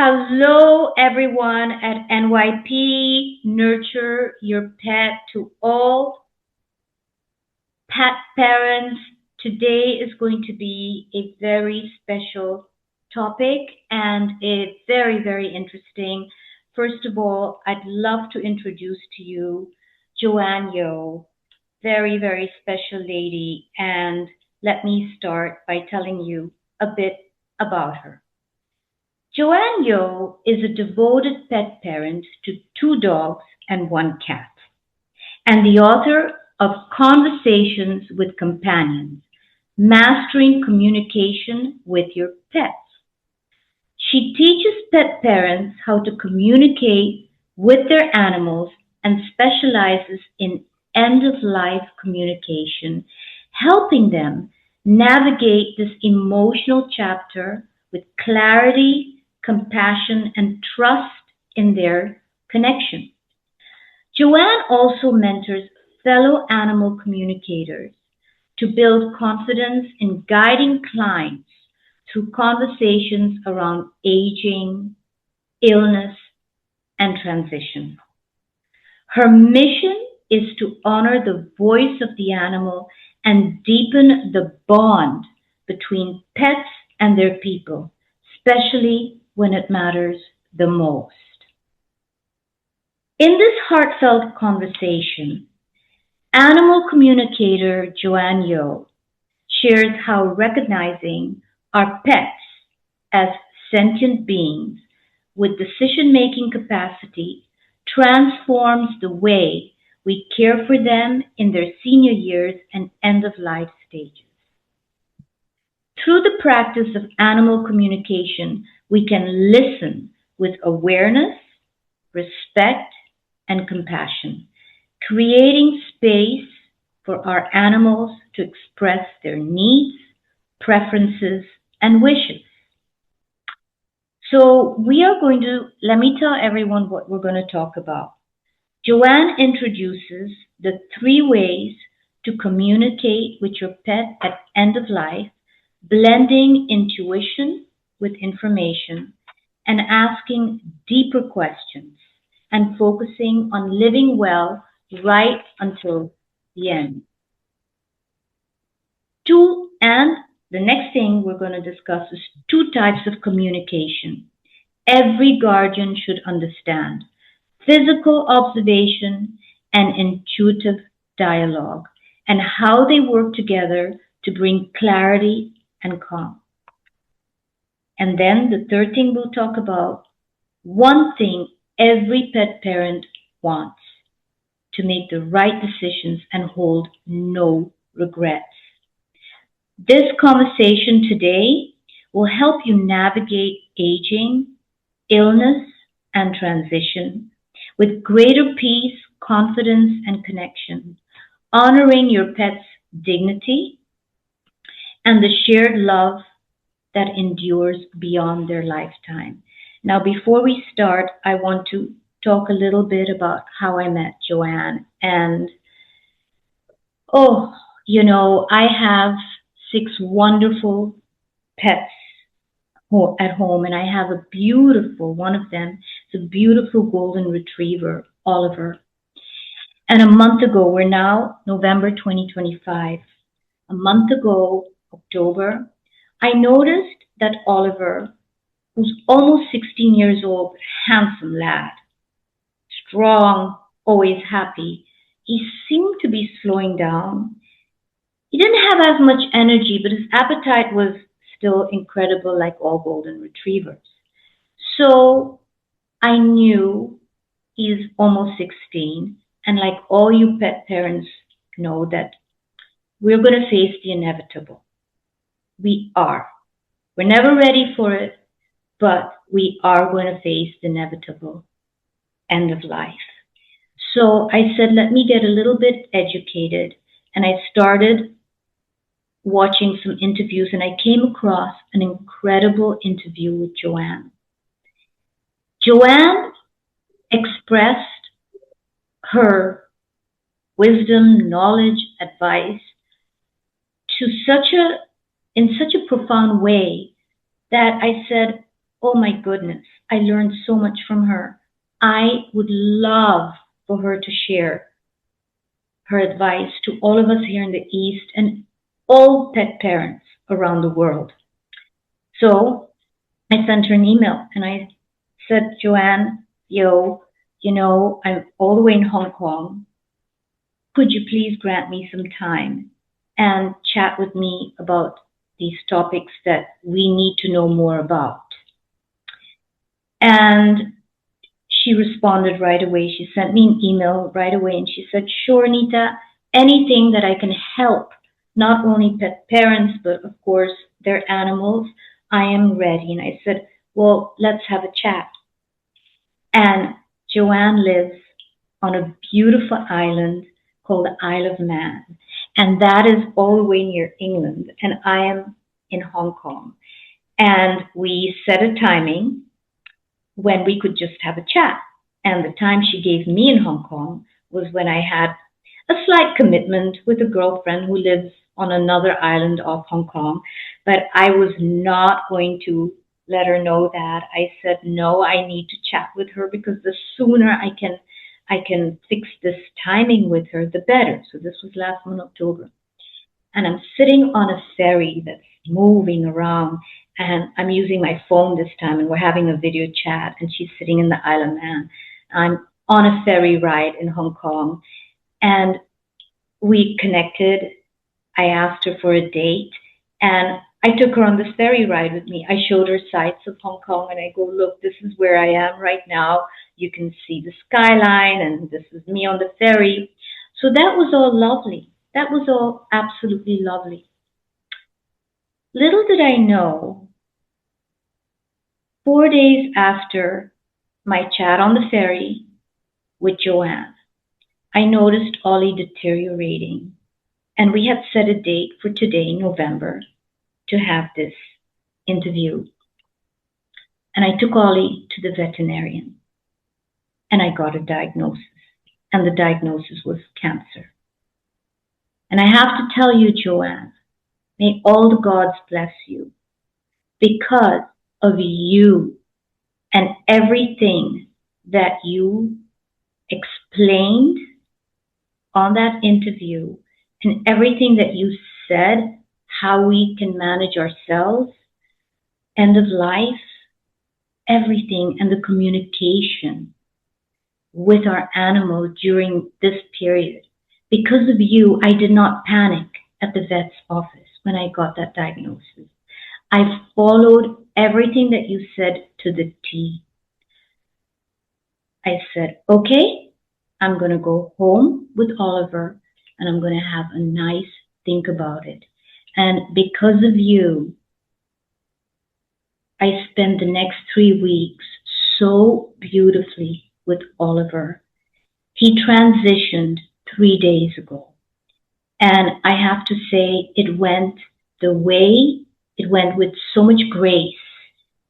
Hello, everyone at NYP. Nurture your pet to all pet parents. Today is going to be a very special topic and it's very, very interesting. First of all, I'd love to introduce to you Joanne Yeoh, very, very special lady. And let me start by telling you a bit about her. Joanne Yeoh is a devoted pet parent to two dogs and one cat, and the author of Conversations with Companions, Mastering Communication with Your Pets. She teaches pet parents how to communicate with their animals and specializes in end-of-life communication, helping them navigate this emotional chapter with clarity, compassion, and trust in their connection. Joanne also mentors fellow animal communicators to build confidence in guiding clients through conversations around aging, illness, and transition. Her mission is to honor the voice of the animal and deepen the bond between pets and their people, especially when it matters the most. In this heartfelt conversation, animal communicator Joanne Yeoh shares how recognizing our pets as sentient beings with decision-making capacity transforms the way we care for them in their senior years and end-of-life stages. Through the practice of animal communication, we can listen with awareness, respect, and compassion, creating space for our animals to express their needs, preferences, and wishes. So let me tell everyone what we're going to talk about. Joanne introduces the 3 ways to communicate with your pet at end of life, blending intuition with information and asking deeper questions and focusing on living well right until the end. And the next thing we're going to discuss is 2 types of communication every guardian should understand: physical observation and intuitive dialogue, and how they work together to bring clarity and calm. And then the 3rd thing we'll talk about, one thing every pet parent wants: to make the right decisions and hold no regrets. This conversation today will help you navigate aging, illness, and transition with greater peace, confidence, and connection, honoring your pet's dignity and the shared love that endures beyond their lifetime. Now, before we start, I want to talk a little bit about how I met Joanne. And, I have 6 wonderful pets at home, and I have a beautiful, one of them is a beautiful golden retriever, Oliver. And a month ago, we're now November 2025. A month ago, October, I noticed that Oliver, who's almost 16 years old, handsome lad, strong, always happy, he seemed to be slowing down. He didn't have as much energy, but his appetite was still incredible, like all golden retrievers. So I knew he's almost 16, and like all you pet parents know that we're going to face the inevitable. We are. We're never ready for it, but we are going to face the inevitable end of life. So I said, let me get a little bit educated, and I started watching some interviews, and I came across an incredible interview with Joanne. Joanne expressed her wisdom, knowledge, advice in such a profound way that I said, Oh my goodness, I learned so much from her. I would love for her to share her advice to all of us here in the East and all pet parents around the world. So I sent her an email and I said, Joanne Yeoh, I'm all the way in Hong Kong. Could you please grant me some time and chat with me about these topics that we need to know more about? And she responded right away. She sent me an email right away and she said, sure, Nita, anything that I can help, not only pet parents, but of course their animals, I am ready. And I said, well, let's have a chat. And Joanne lives on a beautiful island called the Isle of Man. And that is all the way near England. And I am in Hong Kong. And we set a timing when we could just have a chat. And the time she gave me in Hong Kong was when I had a slight commitment with a girlfriend who lives on another island off Hong Kong. But I was not going to let her know that. I said, no, I need to chat with her because the sooner I can fix this timing with her, the better. So this was last month, October. And I'm sitting on a ferry that's moving around and I'm using my phone this time and we're having a video chat and she's sitting in the Isle of Man. I'm on a ferry ride in Hong Kong and we connected. I asked her for a date and I took her on this ferry ride with me. I showed her sights of Hong Kong and I go, look, this is where I am right now. You can see the skyline and this is me on the ferry. So that was all lovely. That was all absolutely lovely. Little did I know, 4 days after my chat on the ferry with Joanne, I noticed Ollie deteriorating. And we had set a date for today, November, to have this interview. And I took Ollie to the veterinarian. And I got a diagnosis. And the diagnosis was cancer. And I have to tell you, Joanne, may all the gods bless you because of you and everything that you explained on that interview and everything that you said, how we can manage ourselves, end of life, everything, and the communication with our animal during this period. Because of you, I did not panic at the vet's office when I got that diagnosis. I followed everything that you said to the T. I said, okay, I'm going to go home with Oliver and I'm going to have a nice think about it. And because of you, I spent the next 3 weeks so beautifully with Oliver. He transitioned 3 days ago. And I have to say, it went the way it went with so much grace.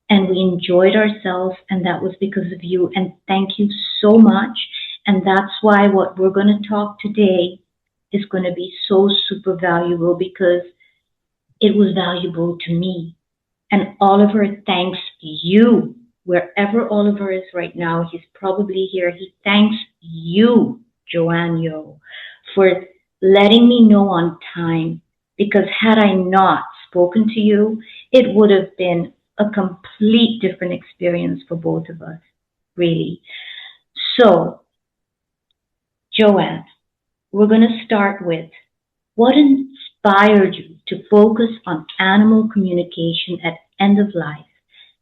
And we enjoyed ourselves, and that was because of you. And thank you so much. And that's why what we're going to talk today is going to be so super valuable because it was valuable to me. And Oliver thanks you. Wherever Oliver is right now, he's probably here. He thanks you, Joanne Yeoh, for letting me know on time. Because had I not spoken to you, it would have been a complete different experience for both of us, really. So, Joanne, we're going to start with what inspired you to focus on animal communication at end of life?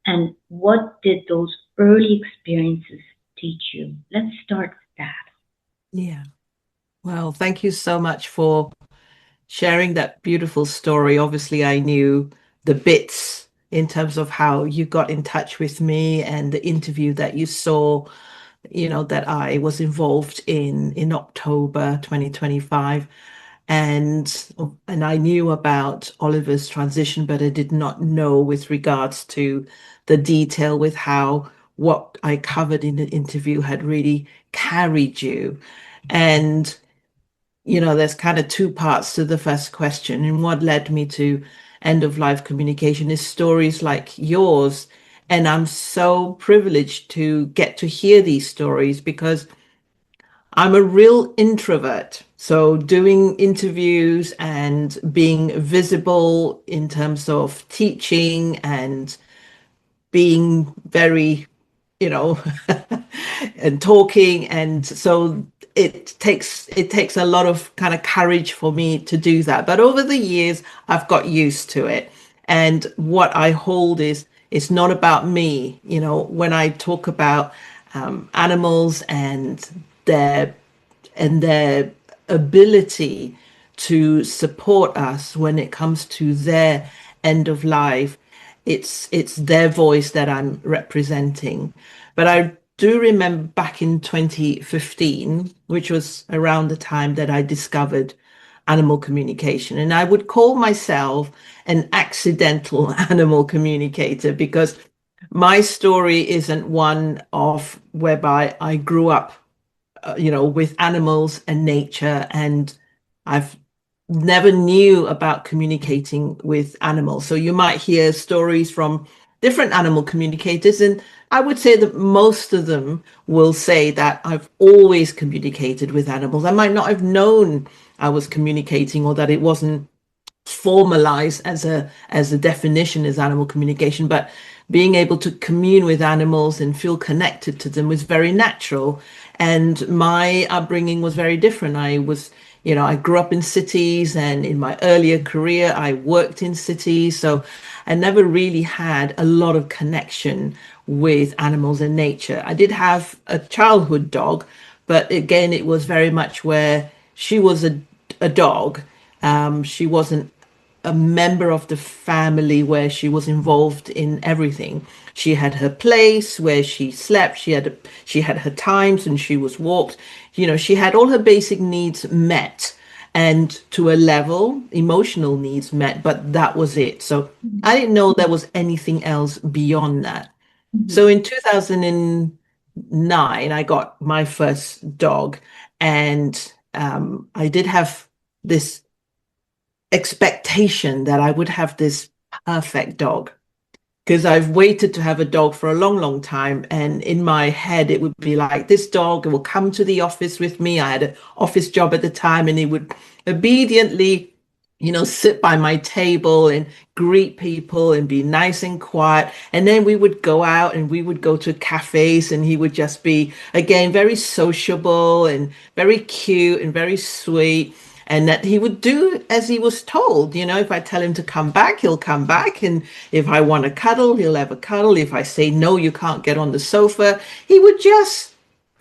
And what did those early experiences teach you? Let's start with that. Yeah. Well, thank you so much for sharing that beautiful story. Obviously, I knew the bits in terms of how you got in touch with me and the interview that you saw, that I was involved in October 2025. And I knew about Oliver's transition, but I did not know with regards to the detail with how what I covered in the interview had really carried you. And there's kind of two parts to the first question. And what led me to end of life communication is stories like yours And I'm so privileged to get to hear these stories because I'm a real introvert. So doing interviews and being visible in terms of teaching and being very, you know, and talking. And so it takes a lot of kind of courage for me to do that. But over the years, I've got used to it. And what I hold is it's not about me. You know, when I talk about animals their their ability to support us when it comes to their end of life, it's their voice that I'm representing. But I do remember back in 2015, which was around the time that I discovered animal communication, and I would call myself an accidental animal communicator because my story isn't one of whereby I grew up with animals and nature. And I've never knew about communicating with animals. So you might hear stories from different animal communicators. And I would say that most of them will say that I've always communicated with animals. I might not have known I was communicating or that it wasn't formalized as a definition as animal communication, but being able to commune with animals and feel connected to them was very natural. And my upbringing was very different. I grew up in cities, and in my earlier career I worked in cities, so I never really had a lot of connection with animals and nature. I did have a childhood dog, but again it was very much where she was a dog. She wasn't a member of the family where she was involved in everything. She had her place where she slept. She had her times and she was walked. She had all her basic needs met, and to a level, emotional needs met, but that was it. So I didn't know there was anything else beyond that. So Mhm. in 2009, I got my first dog, and I did have this expectation that I would have this perfect dog because I've waited to have a dog for a long, long time. And in my head, it would be like this dog will come to the office with me. I had an office job at the time, and he would obediently, sit by my table and greet people and be nice and quiet. And then we would go out and we would go to cafes, and he would just be, again, very sociable and very cute and very sweet. And that he would do as he was told. If I tell him to come back, he'll come back. And if I want to cuddle, he'll have a cuddle. If I say, no, you can't get on the sofa, he would just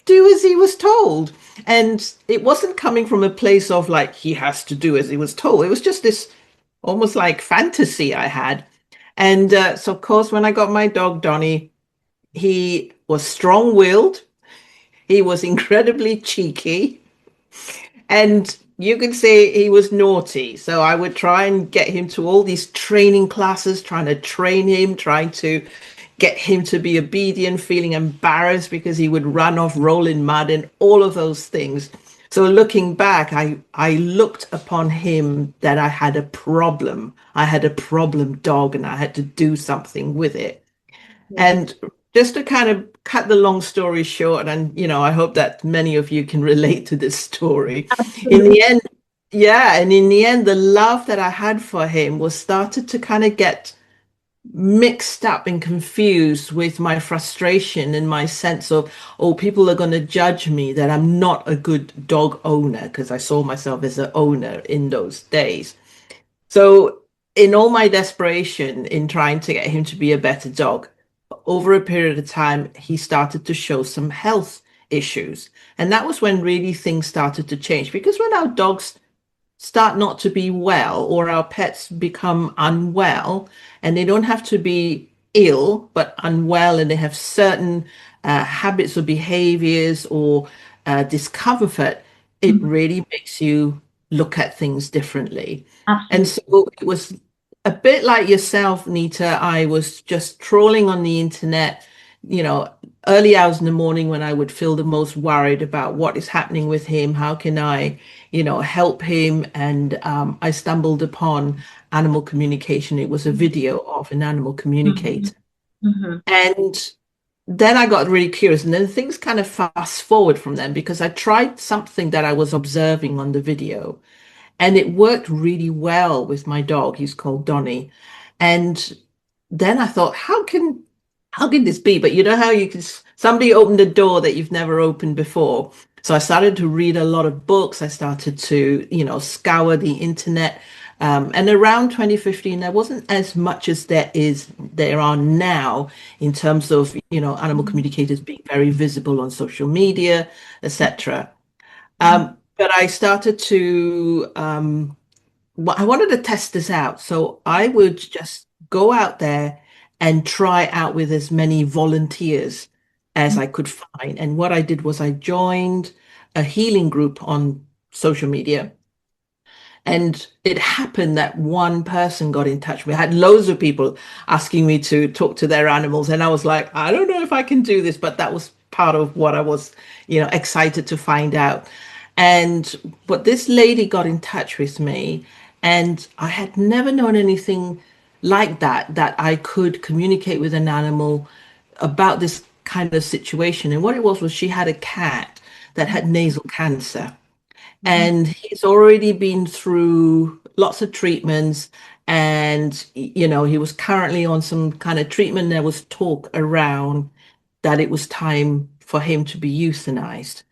do as he was told. And it wasn't coming from a place of like, he has to do as he was told. It was just this almost like fantasy I had. And so, of course, when I got my dog, Donnie, he was strong willed. He was incredibly cheeky. And you could say he was naughty. So I would try and get him to all these training classes, trying to train him, trying to get him to be obedient, feeling embarrassed because he would run off, roll in mud, and all of those things. So looking back, I looked upon him that I had a problem. I had a problem dog, and I had to do something with it. Yeah, And just to kind of cut the long story short, and I hope that many of you can relate to this story. In absolutely. the end, yeah, and in the end, the love that I had for him was started to kind of get mixed up and confused with my frustration and my sense of, oh, people are going to judge me that I'm not a good dog owner, because I saw myself as an owner in those days. So, in all my desperation in trying to get him to be a better dog, over a period of time, he started to show some health issues. And that was when really things started to change. Because when our dogs start not to be well, or our pets become unwell, and they don't have to be ill, but unwell, and they have certain habits or behaviors or discomfort, it Mhm. really makes you look at things differently. And Absolutely. so it was a bit like yourself, Nita. I was just trawling on the internet, you know, early hours in the morning when I would feel the most worried about what is happening with him. How can I, help him? And I stumbled upon animal communication. It was a video of an animal Mhm. communicator. Mm-hmm. And then I got really curious, and then things kind of fast forward from then because I tried something that I was observing on the video, and it worked really well with my dog. He's called Donnie. And then I thought, how can this be? But you know how you can somebody opened a door that you've never opened before. So I started to read a lot of books. I started to, scour the internet. And around 2015, there wasn't as much as there are now in terms of, animal communicators being very visible on social media, etc. But I started to I wanted to test this out. So I would just go out there and try out with as many volunteers as I could find. And what I did was I joined a healing group on social media. And it happened that one person got in touch with me. I had loads of people asking me to talk to their animals. And I was like, I don't know if I can do this, but that was part of what I was, excited to find out. But this lady got in touch with me, and I had never known anything like that, that I could communicate with an animal about this kind of situation. And what it was she had a cat that had nasal cancer. Mm-hmm. And he's already been through lots of treatments. And, he was currently on some kind of treatment. There was talk around that it was time for him to be euthanized.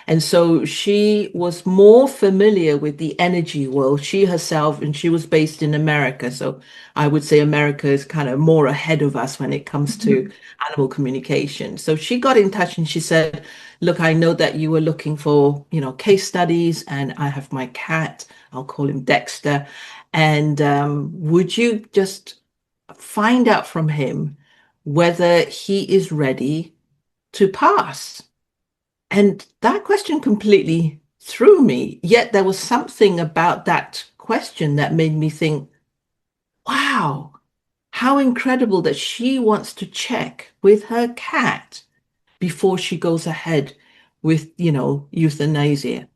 And so she was more familiar with the energy world, she herself, and she was based in America. So I would say America is kind of more ahead of us when it comes to animal communication. So she got in touch and she said, look, I know that you were looking for, case studies, and I have my cat, I'll call him Dexter. And would you just find out from him whether he is ready to pass? And that question completely threw me. Yet there was something about that question that made me think, wow, how incredible that she wants to check with her cat before she goes ahead with, euthanasia.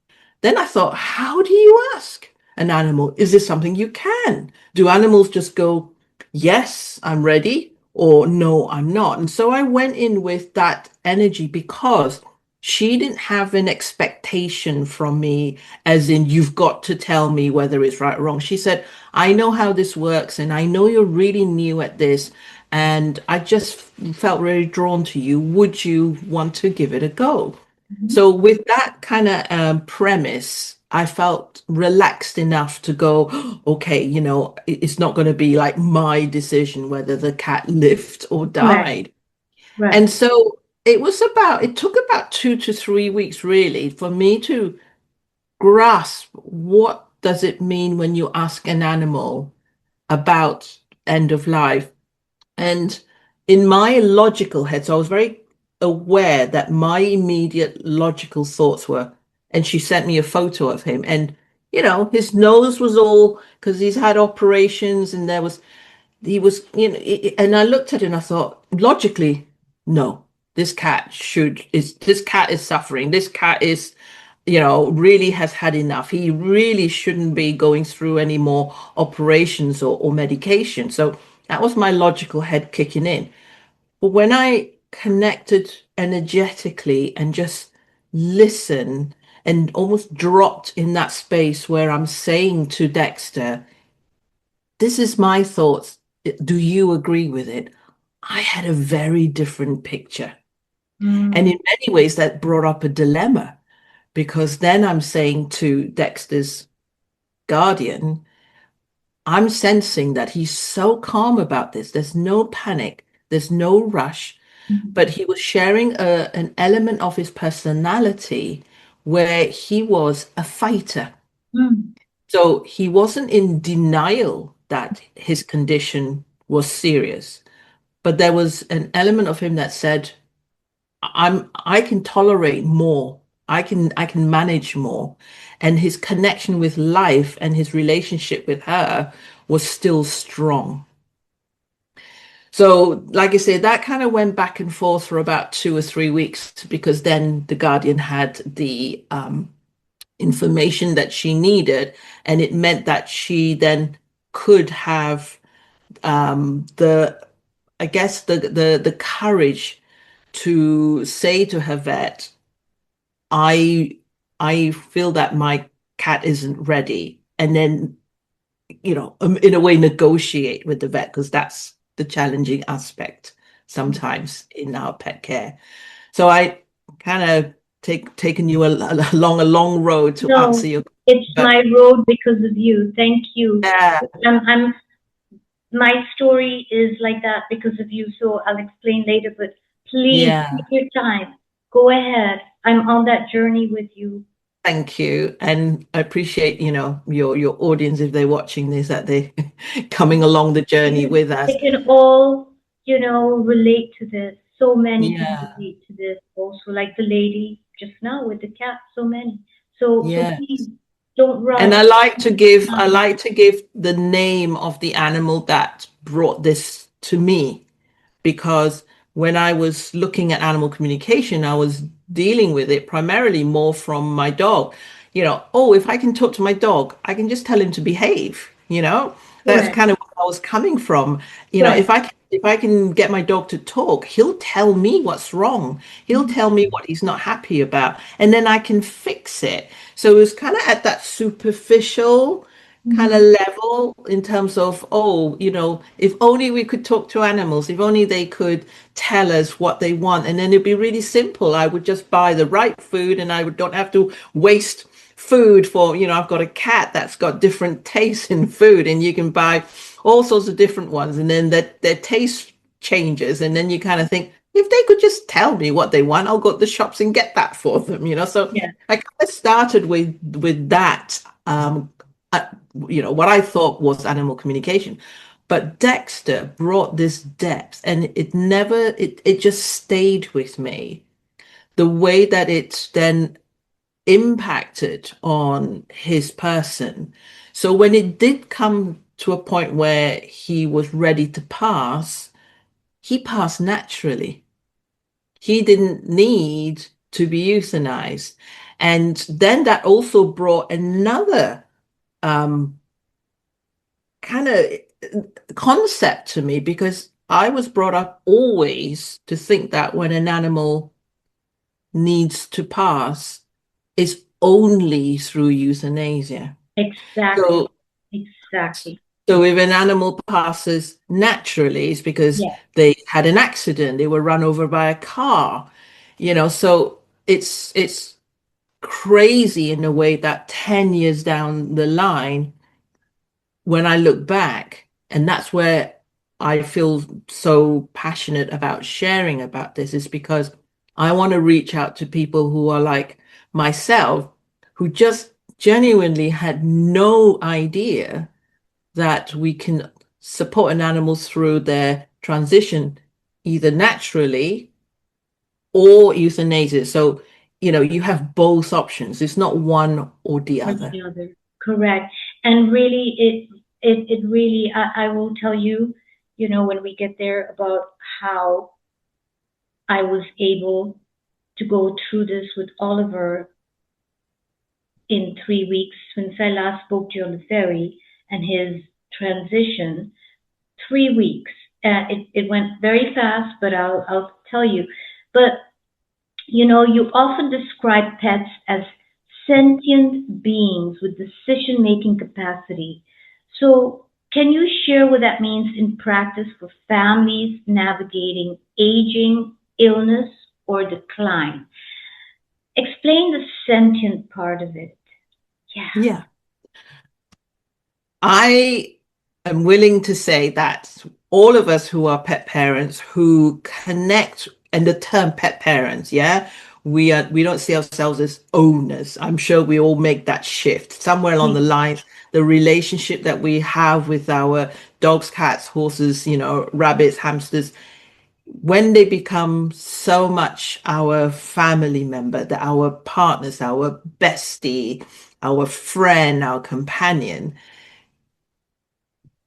Then I thought, how do you ask an animal? Is this something you can? Do animals just go, yes, I'm ready, or no, I'm not? And so I went in with that energy because she didn't have an expectation from me, as in, you've got to tell me whether it's right or wrong. She said, I know how this works, and I know you're really new at this, and I just felt really drawn to you. Would you want to give it a go? So, with that kind of premise, I felt relaxed enough to go, okay, it's not going to be like my decision whether the cat lived or Right, died. right. And so it took about 2 to 3 weeks really for me to grasp what does it mean when you ask an animal about end of life. And in my logical head, so I was very aware that my immediate logical thoughts were, and she sent me a photo of him, and his nose was all because he's had operations, and he was, and I looked at it and I thought, logically, no, this cat is suffering. This cat is, really has had enough. He really shouldn't be going through any more operations or medication. So that was my logical head kicking in. But when I connected energetically and just listen and almost dropped in that space where I'm saying to Dexter, this is my thoughts. Do you agree with it? I had a very different picture. And Mm, in many ways, that brought up a dilemma because then I'm saying to Dexter's guardian, I'm sensing that he's so calm about this. There's no panic, there's no rush, mm, but he was sharing an element of his personality where he was a fighter. mm, So he wasn't in denial that his condition was serious, but there was an element of him that said, I can tolerate more. I can manage more. And his connection with life and his relationship with her was still strong. So, like I said, that kind of went back and forth for about 2 or 3 weeks because then the Guardian had the information that she needed, and it meant that she then could have the I guess the courage to say to her vet, I I feel that my cat isn't ready, and then in a way negotiate with the vet because that's the challenging aspect sometimes in our pet care. So I kind of taken you along a long road to answer No, your it's question, but my road because of you. Thank you. yeah, I'm my story is like that because of you, so I'll explain later, but please yeah. take your time. Go ahead. I'm on that journey with you. Thank you. And I appreciate, your audience, if they're watching this, that they coming along the journey with us. They can all, relate to this. So many can Yeah. relate to this also, like the lady just now with the cat, so many. So Yeah. please don't And rush. I like to give the name of the animal that brought this to me, because when I was looking at animal communication, I was dealing with it primarily more from my dog. Oh, if I can talk to my dog, I can just tell him to behave, That's Correct. kind of where I was coming from. Correct. If I can get my dog to talk, he'll tell me what's wrong. He'll Mhm. tell me what he's not happy about, and then I can fix it. So it was kind of at that superficial kind of Mhm. level in terms of, oh, if only we could talk to animals, if only they could tell us what they want, and then it'd be really simple. I would just buy the right food, and don't have to waste food for, I've got a cat that's got different tastes in food, and you can buy all sorts of different ones, and then their taste changes, and then you kind of think, if they could just tell me what they want, I'll go to the shops and get that for them. So Yeah. I kind of started with that, uh, what I thought was animal communication. But Dexter brought this depth, and it just stayed with me. The way that it then impacted on his person. So when it did come to a point where he was ready to pass, he passed naturally. He didn't need to be euthanized. And then that also brought another um, kind of concept to me, because I was brought up always to think that when an animal needs to pass, it's only through euthanasia. Exactly. So, Exactly. so if an animal passes naturally, it's because Yeah. they had an accident, they were run over by a car, so it's crazy in a way that 10 years down the line, when I look back, and that's where I feel so passionate about sharing about this, is because I want to reach out to people who are like myself, who just genuinely had no idea that we can support an animal through their transition, either naturally or euthanasia. So, you have both options. It's not one or the Or other. the other. Correct. And really, it really, I will tell you, when we get there about how I was able to go through this with Oliver in 3 weeks since I last spoke to you on the ferry and his transition. 3 weeks. It went very fast, but I'll tell you. But you often describe pets as sentient beings with decision-making capacity. So, can you share what that means in practice for families navigating aging, illness, or decline? Explain the sentient part of it. Yeah. Yeah. I am willing to say that all of us who are pet parents who connect, and the term pet parents, yeah, we don't see ourselves as owners. I'm sure we all make that shift somewhere along the line. The relationship that we have with our dogs, cats, horses, rabbits, hamsters, when they become so much our family member, that our partners, our bestie, our friend, our companion,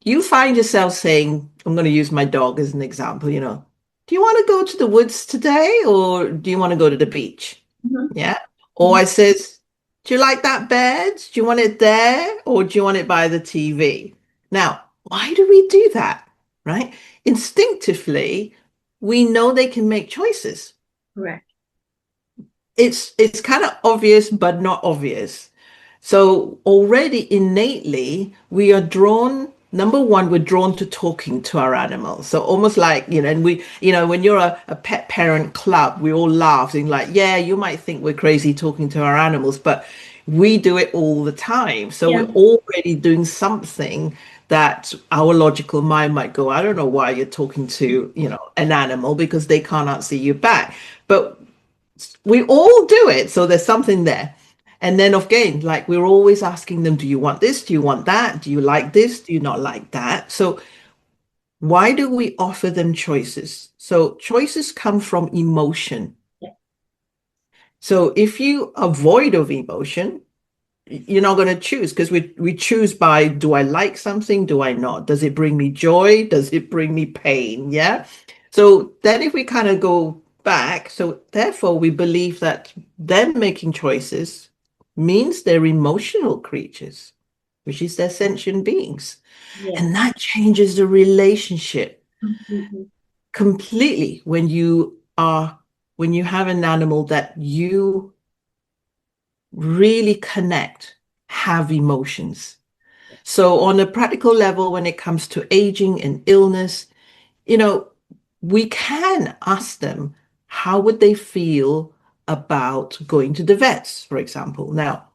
you find yourself saying, I'm going to use my dog as an example, do you want to go to the woods today, or do you want to go to the beach? Mhm. Yeah. Or I says, do you like that bed? Do you want it there, or do you want it by the TV? Now, why do we do that? right? Instinctively, we know they can make choices. Correct. It's kind of obvious, but not obvious. So already innately, we are drawn, number one, we're drawn to talking to our animals. So almost like, and when you're a pet parent club, we all laugh and like, yeah, you might think we're crazy talking to our animals, but we do it all the time. So Yeah. we're already doing something that our logical mind might go, I don't know why you're talking to, an animal because they can't answer you back. But we all do it. So there's something there. And then again, like we're always asking them, do you want this? Do you want that? Do you like this? Do you not like that? So why do we offer them choices? So choices come from emotion. Yeah. So if you avoid of emotion, you're not going to choose because we choose by, do I like something? Do I not? Does it bring me joy? Does it bring me pain? Yeah. So then if we kind of go back, so therefore we believe that them making choices means they're emotional creatures, which is they're sentient beings. Yes. And that changes the relationship Completely. completely when you have an animal that you really connect, have emotions. So, on a practical level, when it comes to aging and illness, you know, we can ask them how would they feel about going to the vets, for example. Now,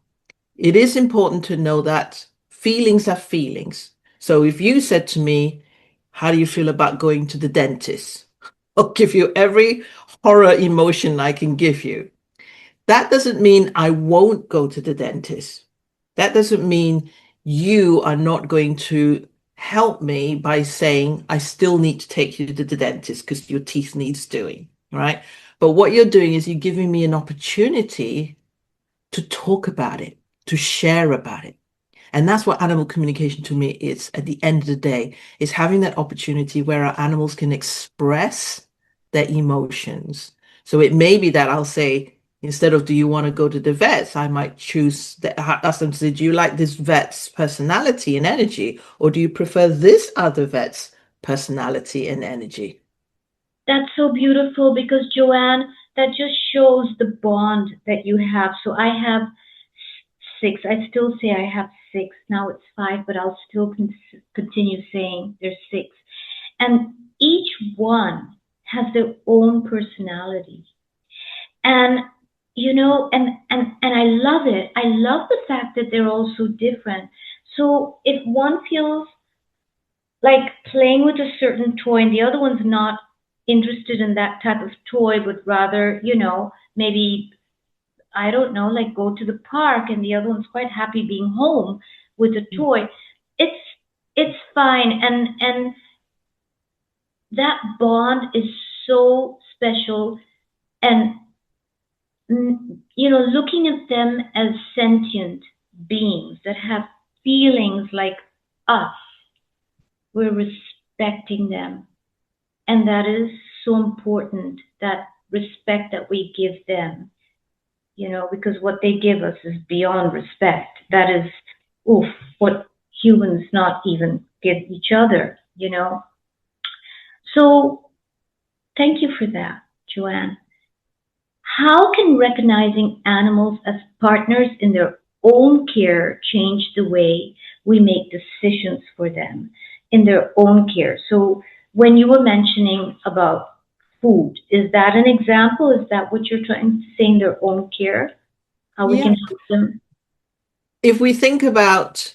it is important to know that feelings are feelings. So, if you said to me, how do you feel about going to the dentist? I'll give you every horror emotion I can give you. That doesn't mean I won't go to the dentist. That doesn't mean you are not going to help me by saying I still need to take you to the dentist because your teeth needs doing, right? But what you're doing is you're giving me an opportunity to talk about it, to share about it. And that's what animal communication to me is at the end of the day, is having that opportunity where our animals can express their emotions. So it may be that I'll say, instead of do you want to go to the vets, I might choose ask them to say, do you like this vet's personality and energy, or do you prefer this other vet's personality and energy? That's so beautiful because Joanne, that just shows the bond that you have. So I have six. I still say I have six. Now it's five, but I'll still continue saying there's six. And each one has their own personality. And and I love it. I love the fact that they're all so different. So if one feels like playing with a certain toy and the other one's not interested in that type of toy, but rather, maybe, I don't know, like go to the park and the other one's quite happy being home with a toy, it's it's fine. And that bond is so special. And looking at them as sentient beings that have feelings like us, we're respecting them. And that is so important, that respect that we give them, because what they give us is beyond respect. That is, oof, what humans not even give each other. So thank you for that, Joanne. How can recognizing animals as partners in their own care change the way we make decisions for them in their own care? So, when you were mentioning about food, is that an example? Is that what you're trying to say, in their own care? How we Yeah. can help them? If we think about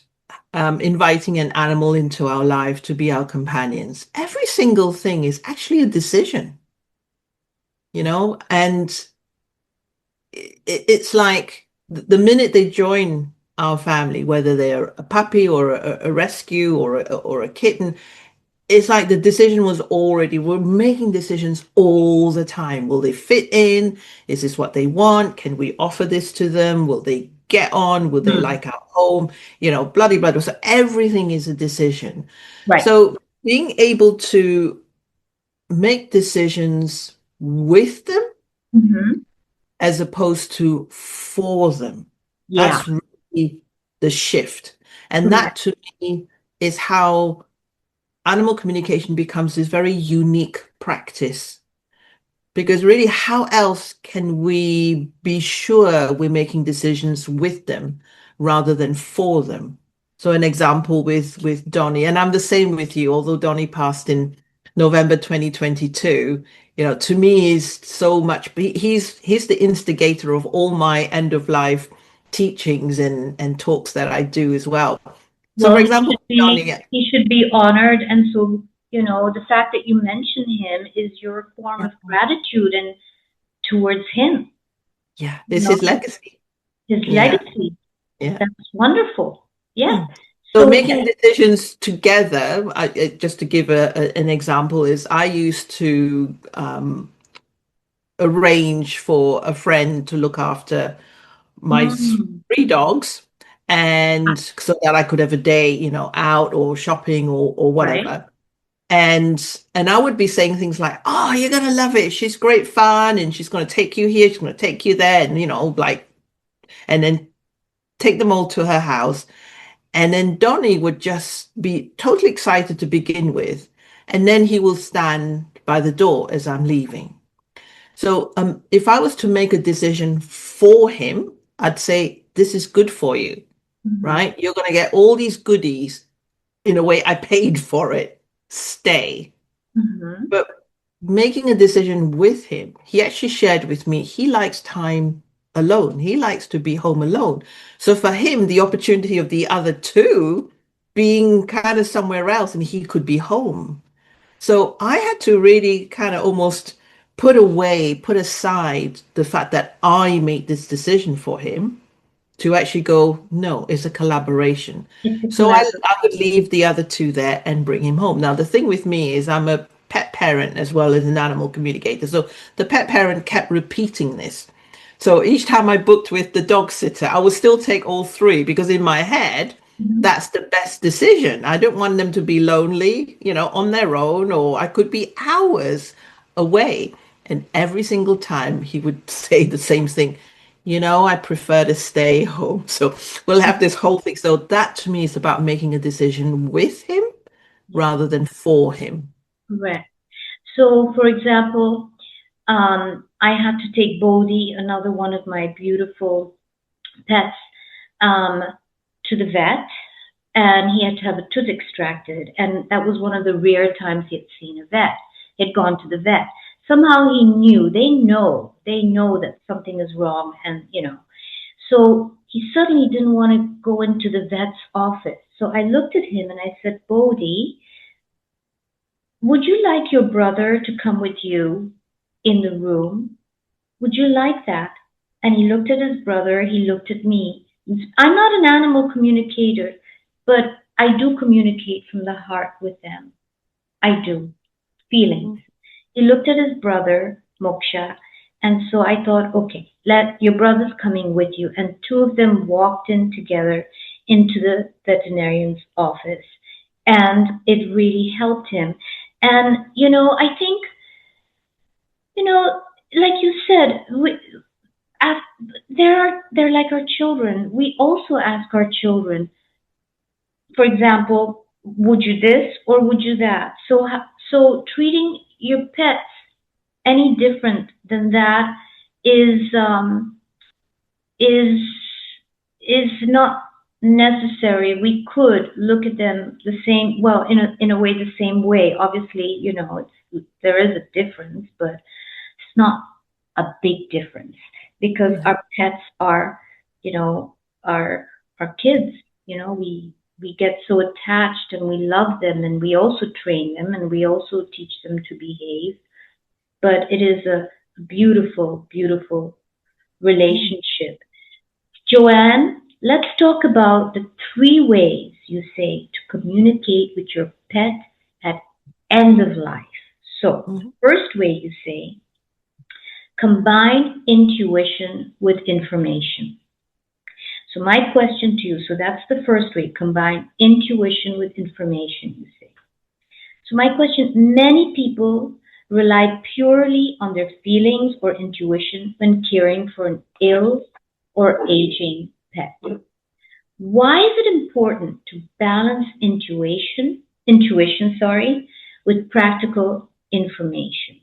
inviting an animal into our life to be our companions, every single thing is actually a decision, and it's like the minute they join our family, whether they're a puppy or a rescue or a kitten, it's like the decision was already, we're making decisions all the time. Will they fit in? Is this what they want? Can we offer this to them? Will they get on? Will they Mm, like our home? Bloody bloody. So everything is a decision. right. So being able to make decisions with them Mm-hmm. as opposed to for them, Yeah. that's really the shift. And that Correct. to me is how animal communication becomes this very unique practice. Because really, how else can we be sure we're making decisions with them rather than for them? So an example with Donnie, and I'm the same with you, although Donnie passed in November 2022, to me is so much, he's the instigator of all my end of life teachings and talks that I do as well. So Well, for example, Donnie, he should be honored, and so the fact that you mention him is your form of gratitude and towards him, yeah, you it's know, his legacy. his Yeah, legacy. yeah. That's wonderful. Yeah. Hmm. So So making decisions together, just to give an example, is I used to arrange for a friend to look after my mm, three dogs, and so that I could have a day, out or shopping or right. whatever. And I would be saying things like, "Oh, you're gonna love it. She's great fun, and she's gonna take you here, she's gonna take you there, and like, and then take them all to her house." And then Donnie would just be totally excited to begin with. And then he will stand by the door as I'm leaving. So if I was to make a decision for him, I'd say, this is good for you, Mm-hmm. right? You're going to get all these goodies in a way I paid for it. Stay. Mm-hmm. But making a decision with him, he actually shared with me he likes time alone. He likes to be home alone. So for him, the opportunity of the other two being kind of somewhere else and he could be home. So I had to really kind of almost put aside the fact that I made this decision for him to actually go, no, it's a collaboration. It's a So collaboration. I would leave the other two there and bring him home. Now, the thing with me is I'm a pet parent as well as an animal communicator. So the pet parent kept repeating this. So each time I booked with the dog sitter, I would still take all three because in my head, Mm-hmm. that's the best decision. I don't want them to be lonely, on their own, or I could be hours away. And every single time he would say the same thing, I prefer to stay home. So we'll have this whole thing. So that to me is about making a decision with him Yeah. rather than for him. Correct. So, for example, I had to take Bodhi, another one of my beautiful pets, um, to the vet, and he had to have a tooth extracted, and that was one of the rare times he had seen a vet. He had gone to the vet. Somehow he knew. They know that something is wrong, and So he suddenly didn't want to go into the vet's office. So I looked at him and I said, Bodhi, would you like your brother to come with you in the room? Would you like that? And he looked at his brother, he looked at me. I'm not an animal communicator, but I do communicate from the heart with them. I do. Feelings. Mhm. He looked at his brother, Moksha, and so I thought, okay, let your brother's coming with you. And two of them walked in together into the veterinarian's office. And it really helped him. And, I think, like you said, ask, they're like our children. We also ask our children, for example, would you this or would you that? So treating your pets any different than that is um, is is not necessary. We could look at them the same, well, in a way, the same way. Obviously, there is a difference, but it's not a big difference because Yeah. our pets are, you know, our our kids. We get so attached and we love them and we also train them and we also teach them to behave. But it is a beautiful, beautiful Mm. relationship. Joanne, let's talk about the three ways you say to communicate with your pet at end of life. So, the Mhm. first way you say, combine intuition with information. So, my question to you, so that's the first way, combine intuition with information, you say. So, my question, many people rely purely on their feelings or intuition when caring for an ill or aging pet. Why is it important to balance intuition intuition, sorry, with practical information.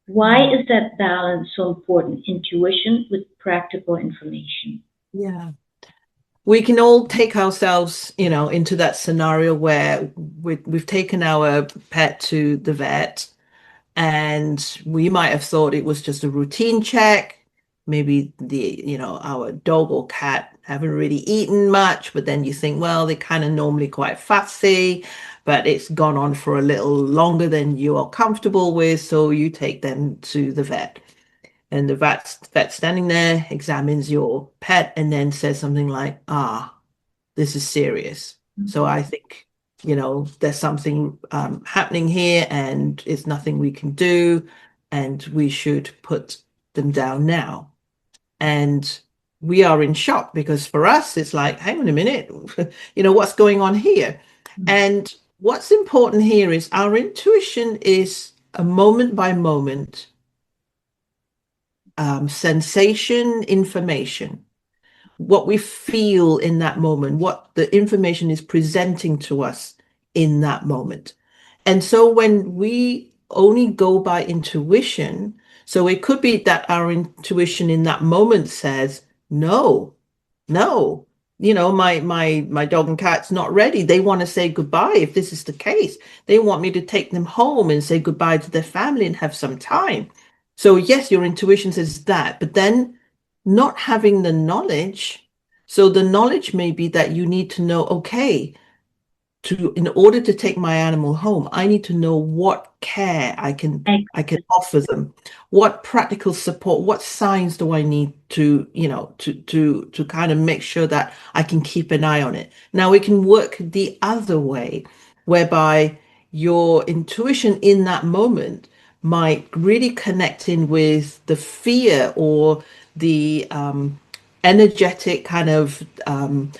Why Yeah. is that balance so important? Intuition with practical information. Yeah. We can all take ourselves, into that scenario where we've taken our pet to the vet and we might have thought it was just a routine check. Maybe our dog or cat haven't really eaten much, but then you think, well, they're kind of normally quite fussy, but it's gone on for a little longer than you are comfortable with, so you take them to the vet. And the vet standing there examines your pet and then says something like, this is serious. So Mhm. I think, there's something happening here and it's nothing we can do. And we should put them down now. And we are in shock because for us, it's like, hang on a minute, what's going on here? And what's important here is our intuition is a moment by moment sensation information, what we feel in that moment, what the information is presenting to us in that moment. And so when we only go by intuition, so it could be that our intuition in that moment says, no, no, my dog and cat's not ready. They want to say goodbye. If this is the case, they want me to take them home and say goodbye to their family and have some time. So yes, your intuition says that, but then not having the knowledge. So the knowledge may be that you need to know, okay, in order to take my animal home, I need to know what care I can offer them, what practical support, what signs do I need to, to kind of make sure that I can keep an eye on it. Now we can work the other way, whereby your intuition in that moment might really connect in with the fear or the energetic kind of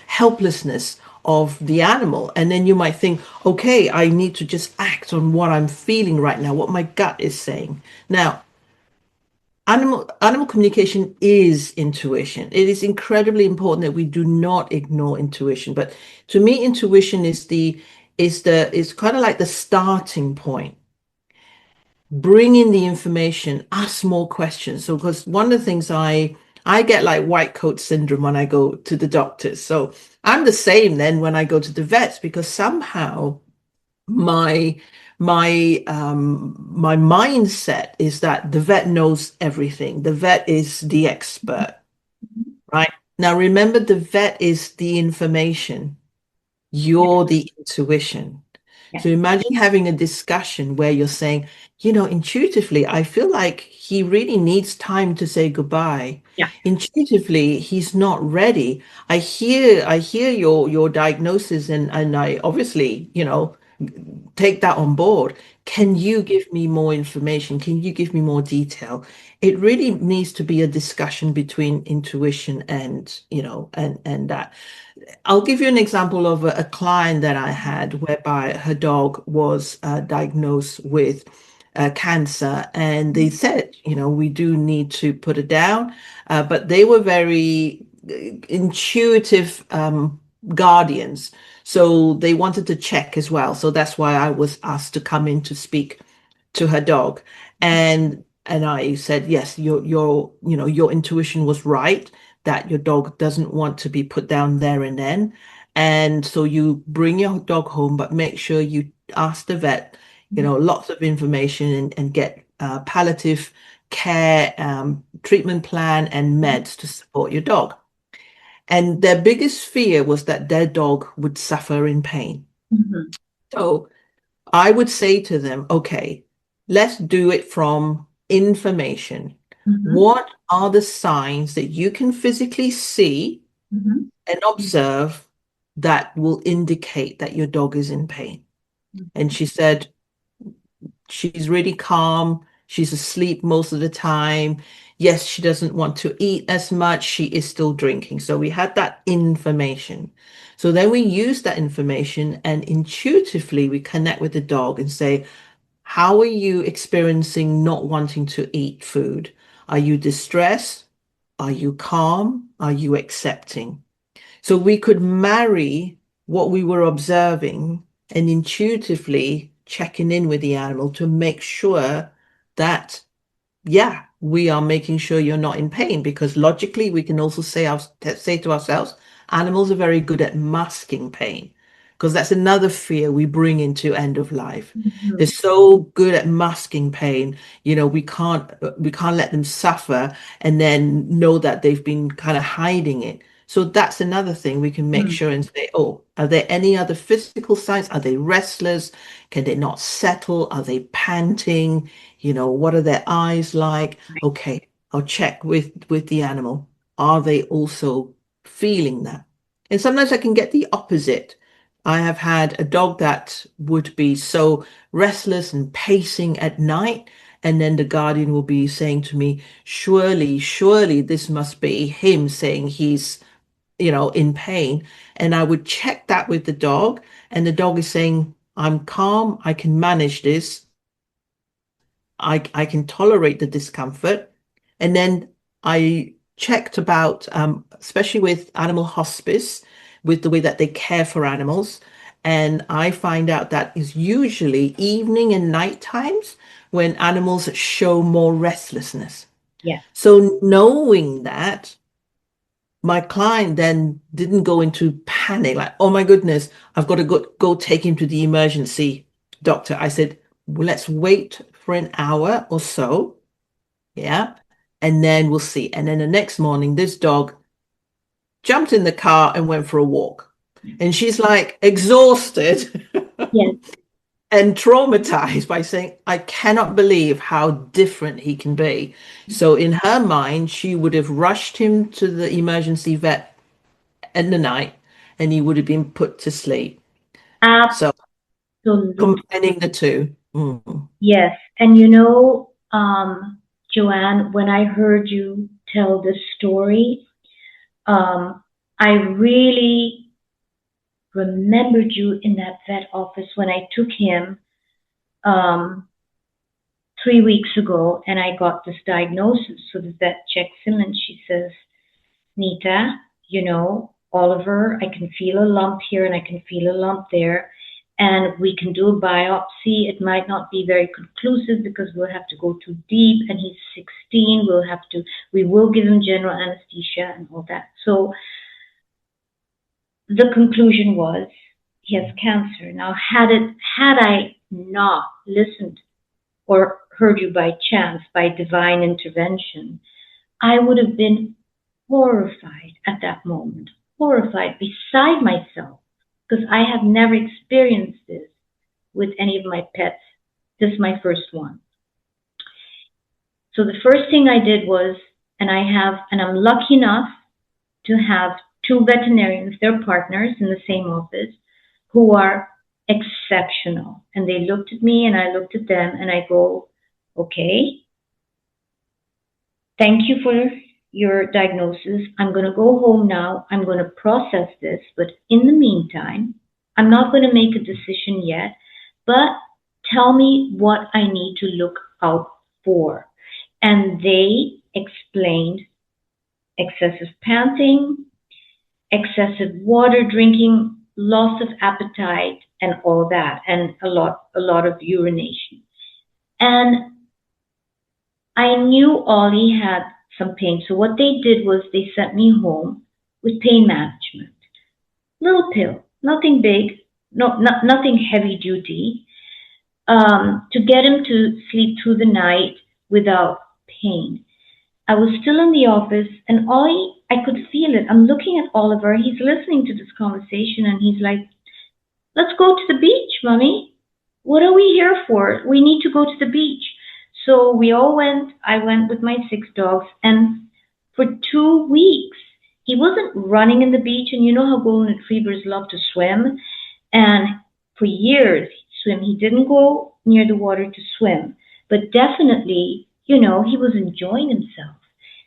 helplessness of the animal. And then you might think, okay, I need to just act on what I'm feeling right now, what my gut is saying. Now, animal communication is intuition. It is incredibly important that we do not ignore intuition. But to me, intuition is kind of like the starting point. Bring in the information, ask more questions. So, because one of the things I get like white coat syndrome when I go to the doctors. So I'm the same then when I go to the vets because somehow my my mindset is that the vet knows everything. The vet is the expert, right? Now remember, the vet is the information. Yeah. You're the intuition. Yeah. So imagine having a discussion where you're saying, intuitively, I feel like he really needs time to say goodbye. Yeah. Intuitively, he's not ready. I hear your diagnosis and I obviously, take that on board. Can you give me more information? Can you give me more detail? It really needs to be a discussion between intuition and, and that. I'll give you an example of a client that I had whereby her dog was diagnosed with cancer, and they said, we do need to put it down, but they were very intuitive guardians. So they wanted to check as well. So that's why I was asked to come in to speak to her dog. And I said, yes, your intuition was right that your dog doesn't want to be put down there and then. And so you bring your dog home, but make sure you ask the vet, lots of information and get palliative care, treatment plan, and meds to support your dog. And their biggest fear was that their dog would suffer in pain. Mhm. So I would say to them, okay, let's do it from information. Mhm. What are the signs that you can physically see Mhm. and observe that will indicate that your dog is in pain? And she said, she's really calm. She's asleep most of the time. Yes, she doesn't want to eat as much. She is still drinking. So we had that information. So then we use that information and intuitively we connect with the dog and say, how are you experiencing not wanting to eat food? Are you distressed? Are you calm? Are you accepting? So we could marry what we were observing and intuitively checking in with the animal to make sure that, yeah, we are making sure you're not in pain, because logically we can also say to ourselves, animals are very good at masking pain, because that's another fear we bring into end of life. They're Mhm. so good at masking pain. We can't let them suffer and then know that they've been kind of hiding it. So that's another thing we can make Mm. sure and say, oh, are there any other physical signs? Are they restless? Can they not settle? Are they panting? What are their eyes like? Okay, I'll check with the animal. Are they also feeling that? And sometimes I can get the opposite. I have had a dog that would be so restless and pacing at night, and then the guardian will be saying to me, surely, surely this must be him saying he's, in pain. And I would check that with the dog, and the dog is saying, I'm calm, I can manage this. I can tolerate the discomfort. And then I checked about, especially with animal hospice, with the way that they care for animals. And I find out that is usually evening and night times when animals show more restlessness. Yeah. So knowing that, my client then didn't go into panic, like, oh my goodness, I've got to go take him to the emergency doctor. I said, well, let's wait for an hour or so. Yeah. And then we'll see. And then the next morning, this dog jumped in the car and went for a walk. And she's like exhausted Yes. and traumatized by saying, I cannot believe how different he can be. So in her mind, she would have rushed him to the emergency vet in the night and he would have been put to sleep. So Absolutely. combining the two. Mm. Yes. And Joanne, when I heard you tell this story, um, I really remembered you in that vet office when I took him um, 3 weeks ago and I got this diagnosis. So the vet checks him and she says, Nita, Oliver, I can feel a lump here and I can feel a lump there. And we can do a biopsy. It might not be very conclusive because we'll have to go too deep. And he's 16. We will give him general anesthesia and all that. So the conclusion was he has cancer. Now, had I not listened or heard you by chance, by divine intervention, I would have been horrified at that moment, horrified beside myself, because I have never experienced this with any of my pets. This is my first one. So the first thing I did was, and I'm lucky enough to have two veterinarians, they're partners in the same office, who are exceptional. And they looked at me and I looked at them and I go, okay, thank you for your diagnosis. I'm going to go home now. I'm going to process this. But in the meantime, I'm not going to make a decision yet, but tell me what I need to look out for. And they explained excessive panting, excessive water drinking, loss of appetite, and all that, and a lot of urination. And I knew Ollie had some pain, so what they did was they sent me home with pain management. Little pill, nothing big, nothing heavy duty, to get him to sleep through the night without pain. I was still in the office, and I could feel it. I'm looking at Oliver. He's listening to this conversation, and he's like, let's go to the beach, Mommy. What are we here for? We need to go to the beach. So we all went. I went with my 6 dogs, and for 2 weeks, he wasn't running in the beach. And you know how golden retrievers love to swim? And for years, he'd swim. He didn't go near the water to swim, but definitely, he was enjoying himself.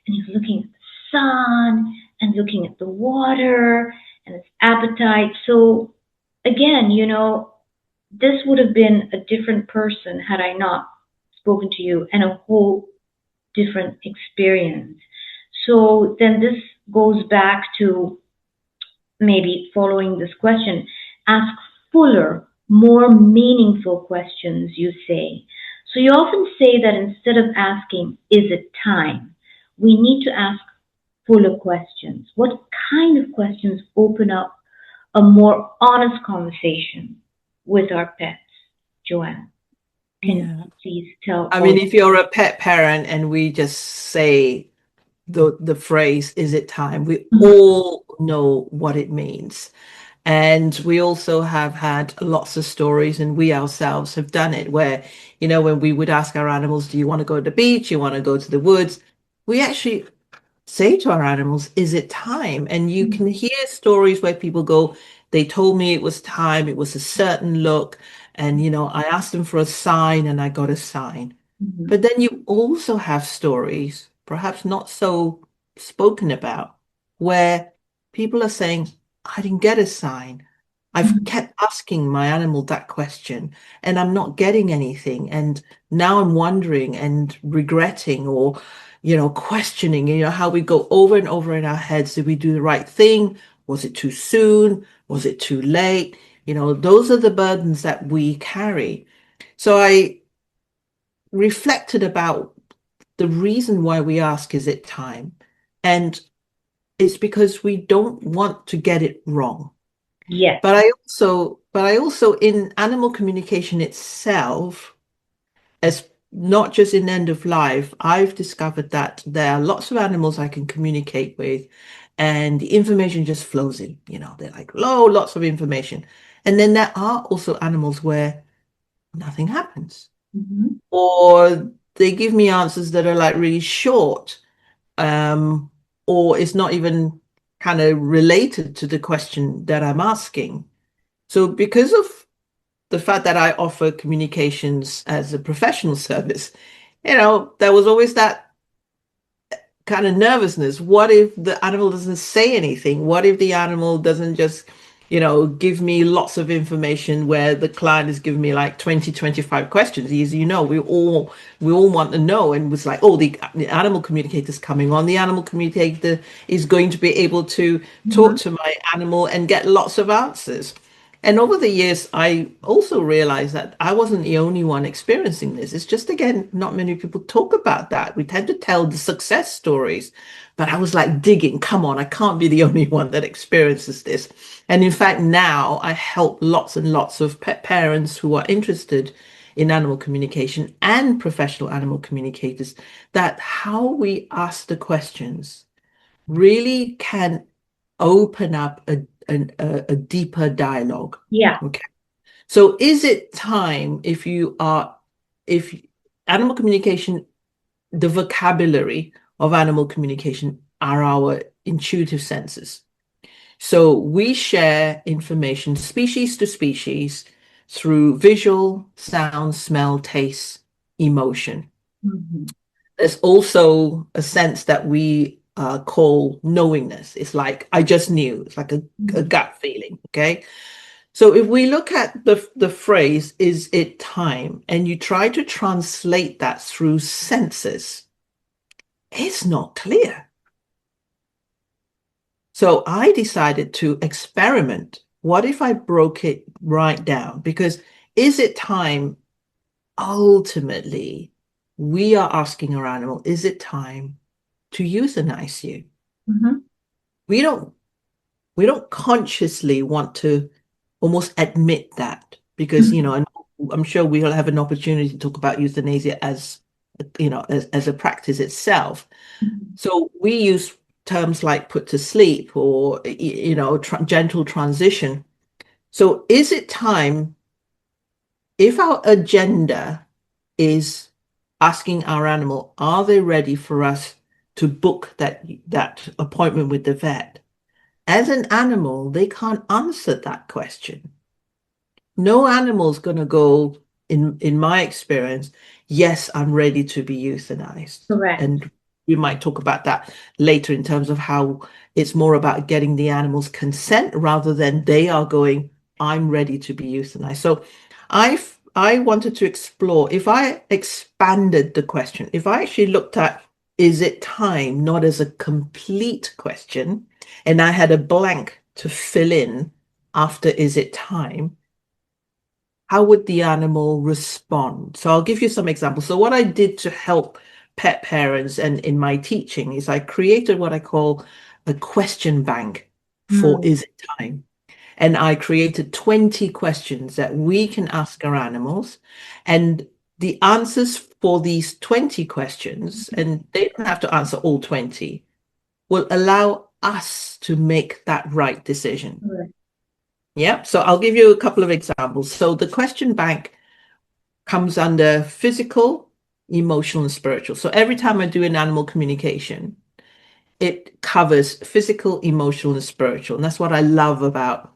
And he was looking at the sun and looking at the water and his appetite. So again, this would have been a different person had I not spoken to you, and a whole different experience. So then this goes back to maybe following this question, ask fuller, more meaningful questions, you say. So you often say that instead of asking, is it time, we need to ask fuller questions. What kind of questions open up a more honest conversation with our pets? Joanne, can you Yeah. please tell I all? mean, if you're a pet parent and we just say the phrase, is it time? We Mhm, all know what it means. And we also have had lots of stories, and we ourselves have done it, where, when we would ask our animals, do you want to go to the beach? You want to go to the woods? We actually say to our animals, is it time? And you mhm, can hear stories where people go, they told me it was time, it was a certain look. And, I asked them for a sign and I got a sign. mhm, But then you also have stories, perhaps not so spoken about, where people are saying, I didn't get a sign. I've mhm, kept asking my animal that question and I'm not getting anything. And now I'm wondering and regretting or, questioning, how we go over and over in our heads. Did we do the right thing? Was it too soon? Was it too late? Those are the burdens that we carry. So I reflected about the reason why we ask, is it time? And it's because we don't want to get it wrong. yes. But I also in animal communication itself, as not just in end of life, I've discovered that there are lots of animals I can communicate with and the information just flows in. They're like, oh, lots of information. And then there are also animals where nothing happens. Mhm, Or they give me answers that are like really short, um, or it's not even kind of related to the question that I'm asking. So because of the fact that I offer communications as a professional service, there was always that kind of nervousness. What if the animal doesn't say anything? What if the animal doesn't just, give me lots of information where the client is giving me like 20, 25 questions? As you know, we all want to know. And it's like, oh, the animal communicator is coming on. The animal communicator is going to be able to talk mhm, to my animal and get lots of answers. And over the years, I also realized that I wasn't the only one experiencing this. It's just, again, not many people talk about that. We tend to tell the success stories, but I was like digging, come on, I can't be the only one that experiences this. And in fact, now I help lots and lots of pet parents who are interested in animal communication and professional animal communicators, that how we ask the questions really can open up a deeper dialogue. yeah. Okay. So is it time, if animal communication, the vocabulary of animal communication are our intuitive senses. So we share information species to species through visual, sound, smell, taste, emotion. Mhm, There's also a sense that we call knowingness. It's like, I just knew. It's like a mhm, gut feeling. Okay. So if we look at the phrase, is it time? And you try to translate that through senses, it's not clear. So I decided to experiment. What if I broke it right down? Because is it time? Ultimately, we are asking our animal, is it time to euthanize you? mhm, We don't we don't consciously want to almost admit that because, mhm, and I'm sure we'll have an opportunity to talk about euthanasia as, as a practice itself. mhm, So we use terms like put to sleep or, gentle transition. So is it time, if our agenda is asking our animal, are they ready for us to book that appointment with the vet? As an animal, they can't answer that question. No animal's going to go, in my experience, yes, I'm ready to be euthanized. correct. And we might talk about that later in terms of how it's more about getting the animal's consent rather than they are going, I'm ready to be euthanized. So I wanted to explore, if I expanded the question, if I actually looked at, is it time, not as a complete question, and I had a blank to fill in after is it time, how would the animal respond? So I'll give you some examples. So what I did to help pet parents and in my teaching is I created what I call a question bank for Mm. is it time? And I created 20 questions that we can ask our animals. And the answers for these 20 questions, and they don't have to answer all 20, will allow us to make that right decision. Correct. Yeah. So I'll give you a couple of examples. So the question bank comes under physical, emotional, and spiritual. So every time I do an animal communication, it covers physical, emotional, and spiritual. And that's what I love about,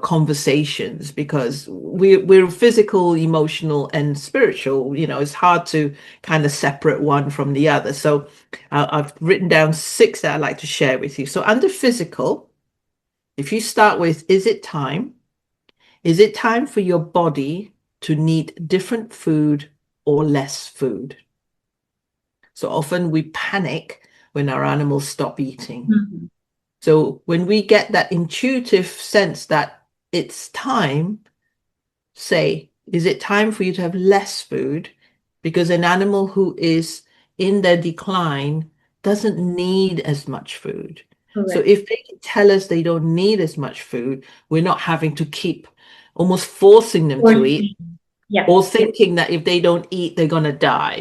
conversations, because we're physical, emotional, and spiritual. It's hard to kind of separate one from the other. So I've written down 6 that I'd like to share with you. So under physical, if you start with, is it time? Is it time for your body to need different food or less food? So often we panic when our animals stop eating. Mhm. So when we get that intuitive sense that it's time, say, is it time for you to have less food? Because an animal who is in their decline doesn't need as much food. So Correct. if they can tell us they don't need as much food, we're not having to keep almost forcing them to eat, Forcing. Yeah. or thinking that if they don't eat, they're going to die.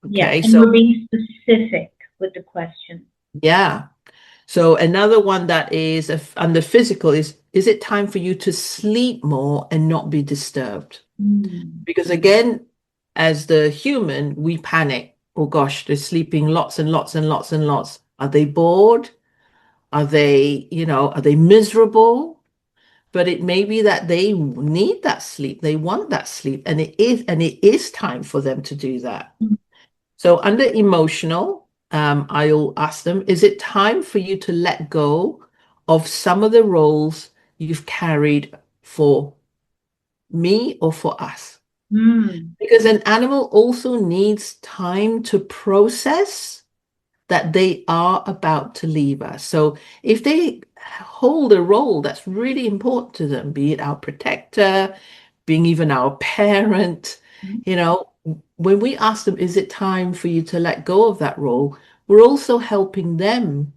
Yeah. Okay, And so we're being specific with the question. yeah. So another one that is under physical is it time for you to sleep more and not be disturbed? Mm. Because again, as the human, we panic. Oh gosh, they're sleeping lots and lots and lots and lots. Are they bored? Are they miserable? But it may be that they need that sleep. They want that sleep. And it is time for them to do that. So under emotional, I'll ask them, is it time for you to let go of some of the roles you've carried for me or for us? Mm. Because an animal also needs time to process that they are about to leave us. So if they hold a role that's really important to them, be it our protector, being even our parent, you know, when we ask them, is it time for you to let go of that role? We're also helping them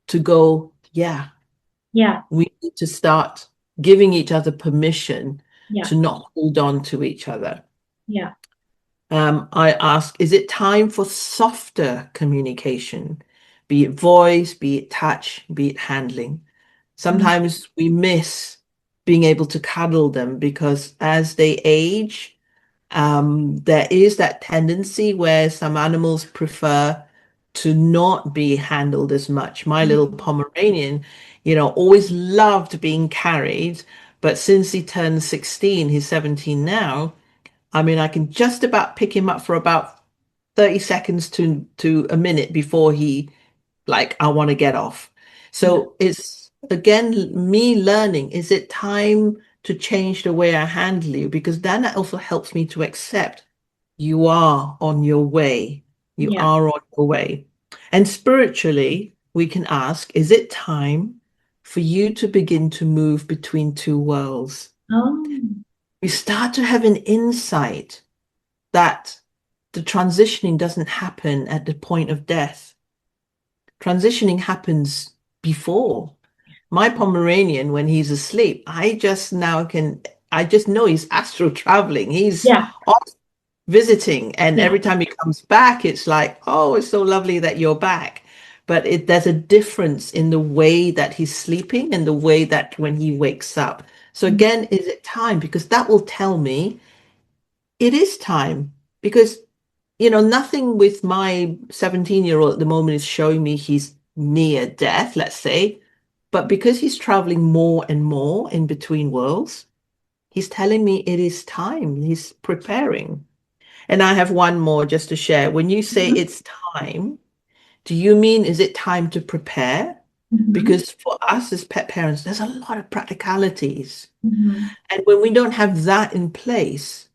to go, yeah, Yeah. we need to start giving each other permission Yeah. to not hold on to each other. Yeah. I ask, is it time for softer communication? Be it voice, be it touch, be it handling. Mm. Sometimes we miss being able to cuddle them because as they age, there is that tendency where some animals prefer to not be handled as much. My little Pomeranian, always loved being carried, but since he turned 16, he's 17 now. I mean, I can just about pick him up for about 30 seconds to a minute before he like, I want to get off. Yeah. So it's again me learning, is it time to change the way I handle you? Because then that also helps me to accept you are on your way. You Yeah. are on your way. And spiritually, we can ask, is it time for you to begin to move between two worlds? Oh. We start to have an insight that the transitioning doesn't happen at the point of death. Transitioning happens before. My Pomeranian, when he's asleep, I just know he's astral traveling. He's Yeah. off visiting. And Yeah. every time he comes back, it's like, oh, it's so lovely that you're back. But there's a difference in the way that he's sleeping and the way that when he wakes up. So Mm. again, is it time? Because that will tell me it is time. Because nothing with my 17-year-old at the moment is showing me he's near death, let's say. But because he's traveling more and more in between worlds, he's telling me it is time. He's preparing. And I have one more just to share. When you say Mhm. it's time, do you mean is it time to prepare? Mhm. Because for us as pet parents, there's a lot of practicalities. Mhm. And when we don't have that in place,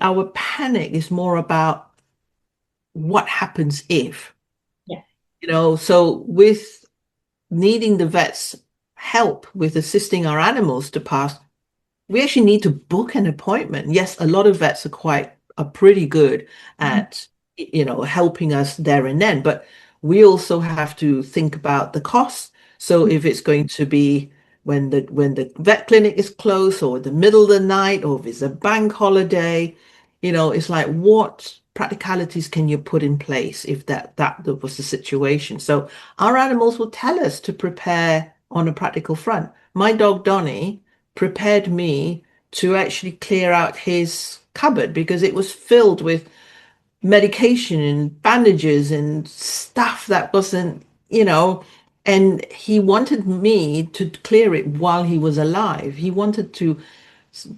our panic is more about what happens if, Yeah. so with needing the vet's help with assisting our animals to pass, we actually need to book an appointment. Yes, a lot of vets are pretty good Mhm. at, helping us there and then, but we also have to think about the cost. So if it's going to be when the vet clinic is closed or the middle of the night, or if it's a bank holiday, it's like, what practicalities can you put in place if that was the situation? So our animals will tell us to prepare on a practical front. My dog Donnie prepared me to actually clear out his cupboard because it was filled with medication and bandages and stuff that wasn't, and he wanted me to clear it while he was alive. He wanted to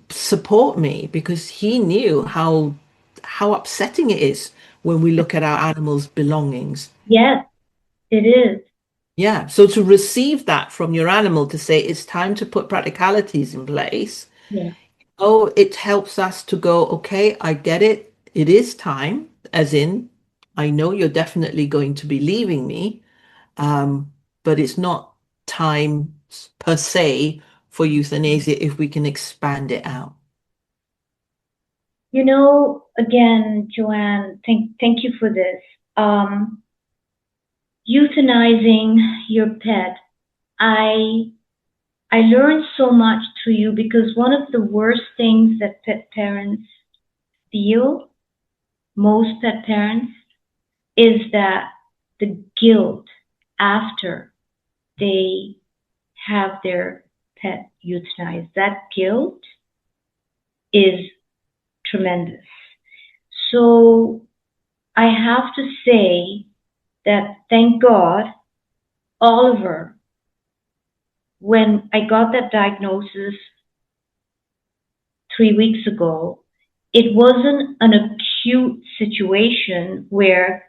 support me because he knew how upsetting it is when we look at our animals' belongings. Yes, it is. Yeah. So to receive that from your animal to say it's time to put practicalities in place. Yeah. Oh, it helps us to go, okay, I get it. It is time, as in, I know you're definitely going to be leaving me, um, but it's not time per se for euthanasia if we can expand it out. Again, Joanne, thank you for this. Um, Euthanizing your pet. I I learned so much through you because one of the worst things that pet parents feel, most pet parents, is that the guilt after they have their pet euthanized. That guilt is tremendous. So I have to say that thank God, Oliver, when I got that diagnosis 3 weeks ago, it wasn't an acute situation where,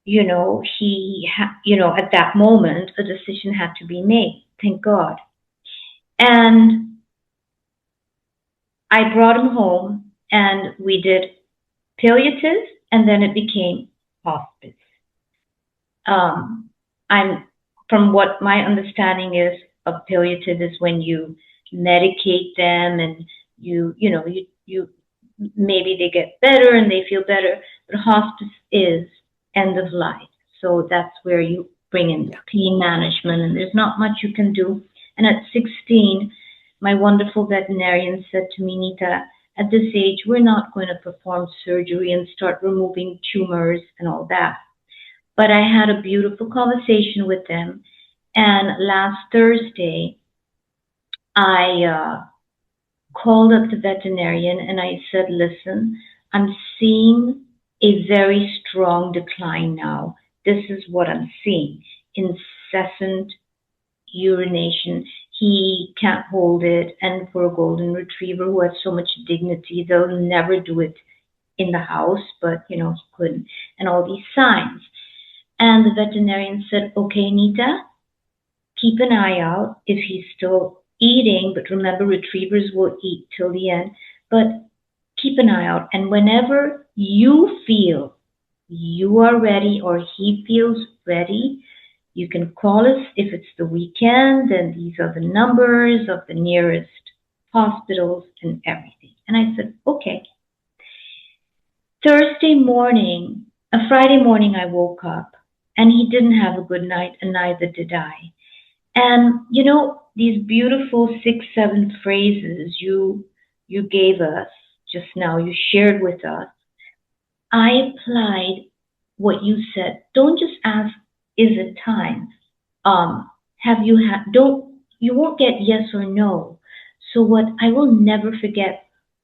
at that moment, a decision had to be made. Thank God. And I brought him home and we did palliative and then it became hospice. Um, I'm from what my understanding is of palliative is when you medicate them and you maybe they get better and they feel better, but hospice is end of life. So that's where you bring in Yeah. pain management and there's not much you can do. And at 16, my wonderful veterinarian said to me, Nita, at this age, we're not going to perform surgery and start removing tumors and all that. But I had a beautiful conversation with them. And last Thursday, I called up the veterinarian and I said, listen, I'm seeing a very strong decline now. This is what I'm seeing incessant urination. He can't hold it. And for a golden retriever who has so much dignity, they'll never do it in the house, but he couldn't. And all these signs. And the veterinarian said, okay, Nita, keep an eye out if he's still eating, but remember, retrievers will eat till the end. But keep an eye out. And whenever you feel you are ready or he feels ready, you can call us if it's the weekend, and these are the numbers of the nearest hospitals and everything. And I said, okay. Friday morning, I woke up and he didn't have a good night, and neither did I. And these beautiful 6, 7 phrases you gave us just now, you shared with us. I applied what you said. Don't just ask, is it time? Have you had? Don't you won't get yes or no. So what I will never forget.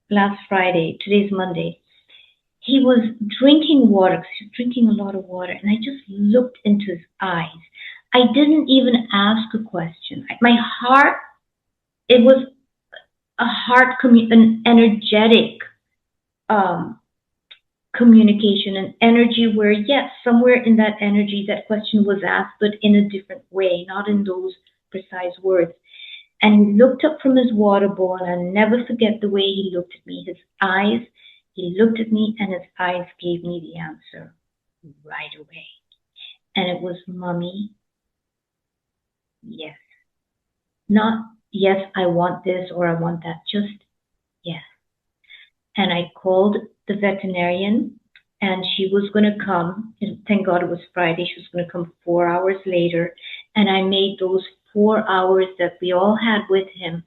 Last Friday, today's Monday, he was drinking water because he was drinking a lot of water, and I just looked into his eyes. I didn't even ask a question. My heart, it was a an energetic um, communication, an energy where, yes, somewhere in that energy, that question was asked, but in a different way, not in those precise words. And he looked up from his water bowl, and I'll never forget the way he looked at me. His eyes, he looked at me, and his eyes gave me the answer right away. And it was, Mommy, yes. Not yes, I want this or I want that. Just yes. And I called the veterinarian and she was going to come. And thank God it was Friday. She was going to come 4 hours later. And I made those 4 hours that we all had with him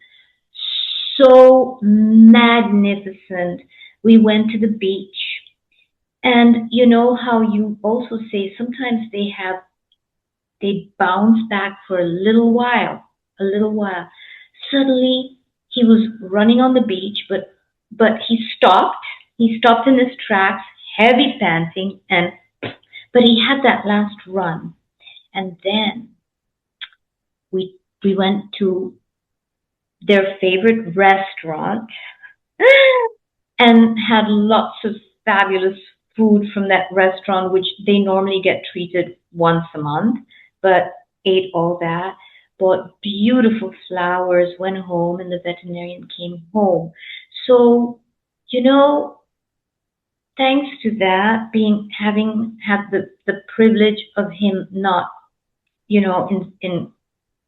so magnificent. We went to the beach. And you know how you also say sometimes they bounce back for a little while. Suddenly he was running on the beach, but he stopped. He stopped in his tracks, heavy panting, and but he had that last run. And then we went to their favorite restaurant and had lots of fabulous food from that restaurant, which they normally get treated once a month, but ate all that, bought beautiful flowers, went home, and the veterinarian came home. So, you know, thanks to that, being having had the privilege of him not, in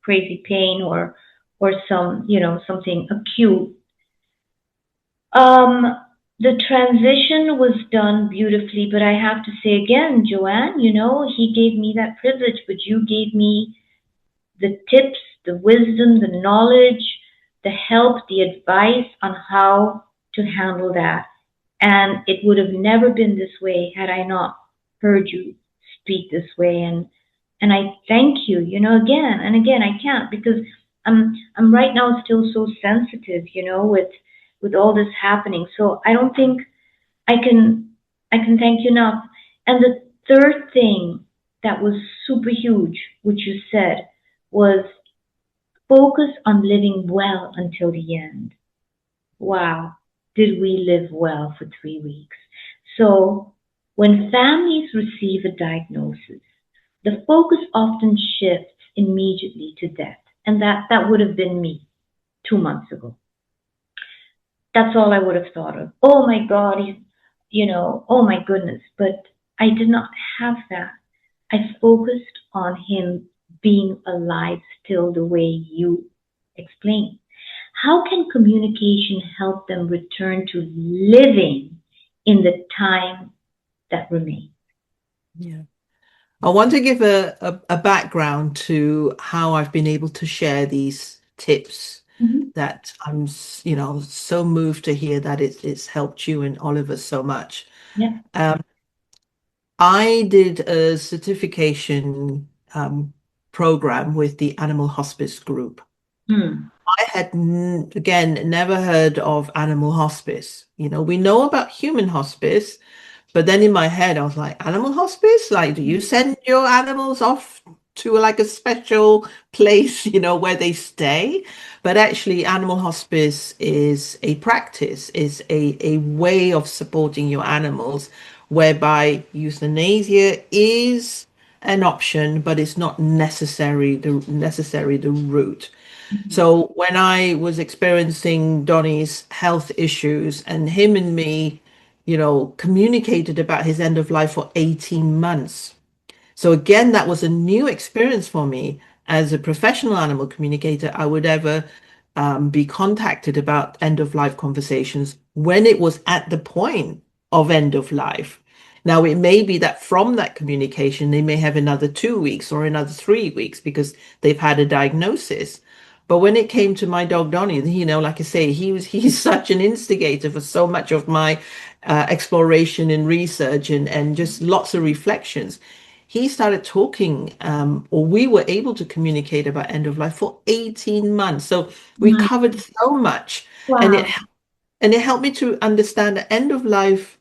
crazy pain or some, something acute, Um, the transition was done beautifully, but I have to say again, Joanne, he gave me that privilege, but you gave me the tips, the wisdom, the knowledge, the help, the advice on how to handle that. And it would have never been this way had I not heard you speak this way. And I thank you, again and again. I can't because I'm right now still so sensitive, with all this happening. So I don't think I can thank you enough. And the third thing that was super huge, which you said, was focus on living well until the end. Wow, did we live well for 3 weeks? So when families receive a diagnosis, the focus often shifts immediately to death. And that would have been me 2 months ago. That's all I would have thought of. Oh my God, oh my goodness. But I did not have that. I focused on him being alive still the way you explained. How can communication help them return to living in the time that remains? Yeah. I want to give a background to how I've been able to share these tips Mhm. that so moved to hear that it's helped you and Oliver so much. Yeah. Um, I did a certification program with the Animal Hospice group. Hmm. I had again never heard of animal hospice. We know about human hospice, but then in my head, I was like, animal hospice? Like, do you send your animals off to like a special place, where they stay? But actually, animal hospice is a practice, is a way of supporting your animals, whereby euthanasia is an option, but it's not necessary the route. Mhm. So when I was experiencing Donnie's health issues and him and me, communicated about his end of life for 18 months. So again, that was a new experience for me as a professional animal communicator. I would ever be contacted about end of life conversations when it was at the point of end of life. Now, it may be that from that communication, they may have another 2 weeks or another 3 weeks because they've had a diagnosis. But when it came to my dog Donnie, like I say, he's such an instigator for so much of my exploration and research and just lots of reflections. He started talking, or we were able to communicate about end of life for 18 months. So we My, covered so much, and it wow. and it helped me to understand that end of life,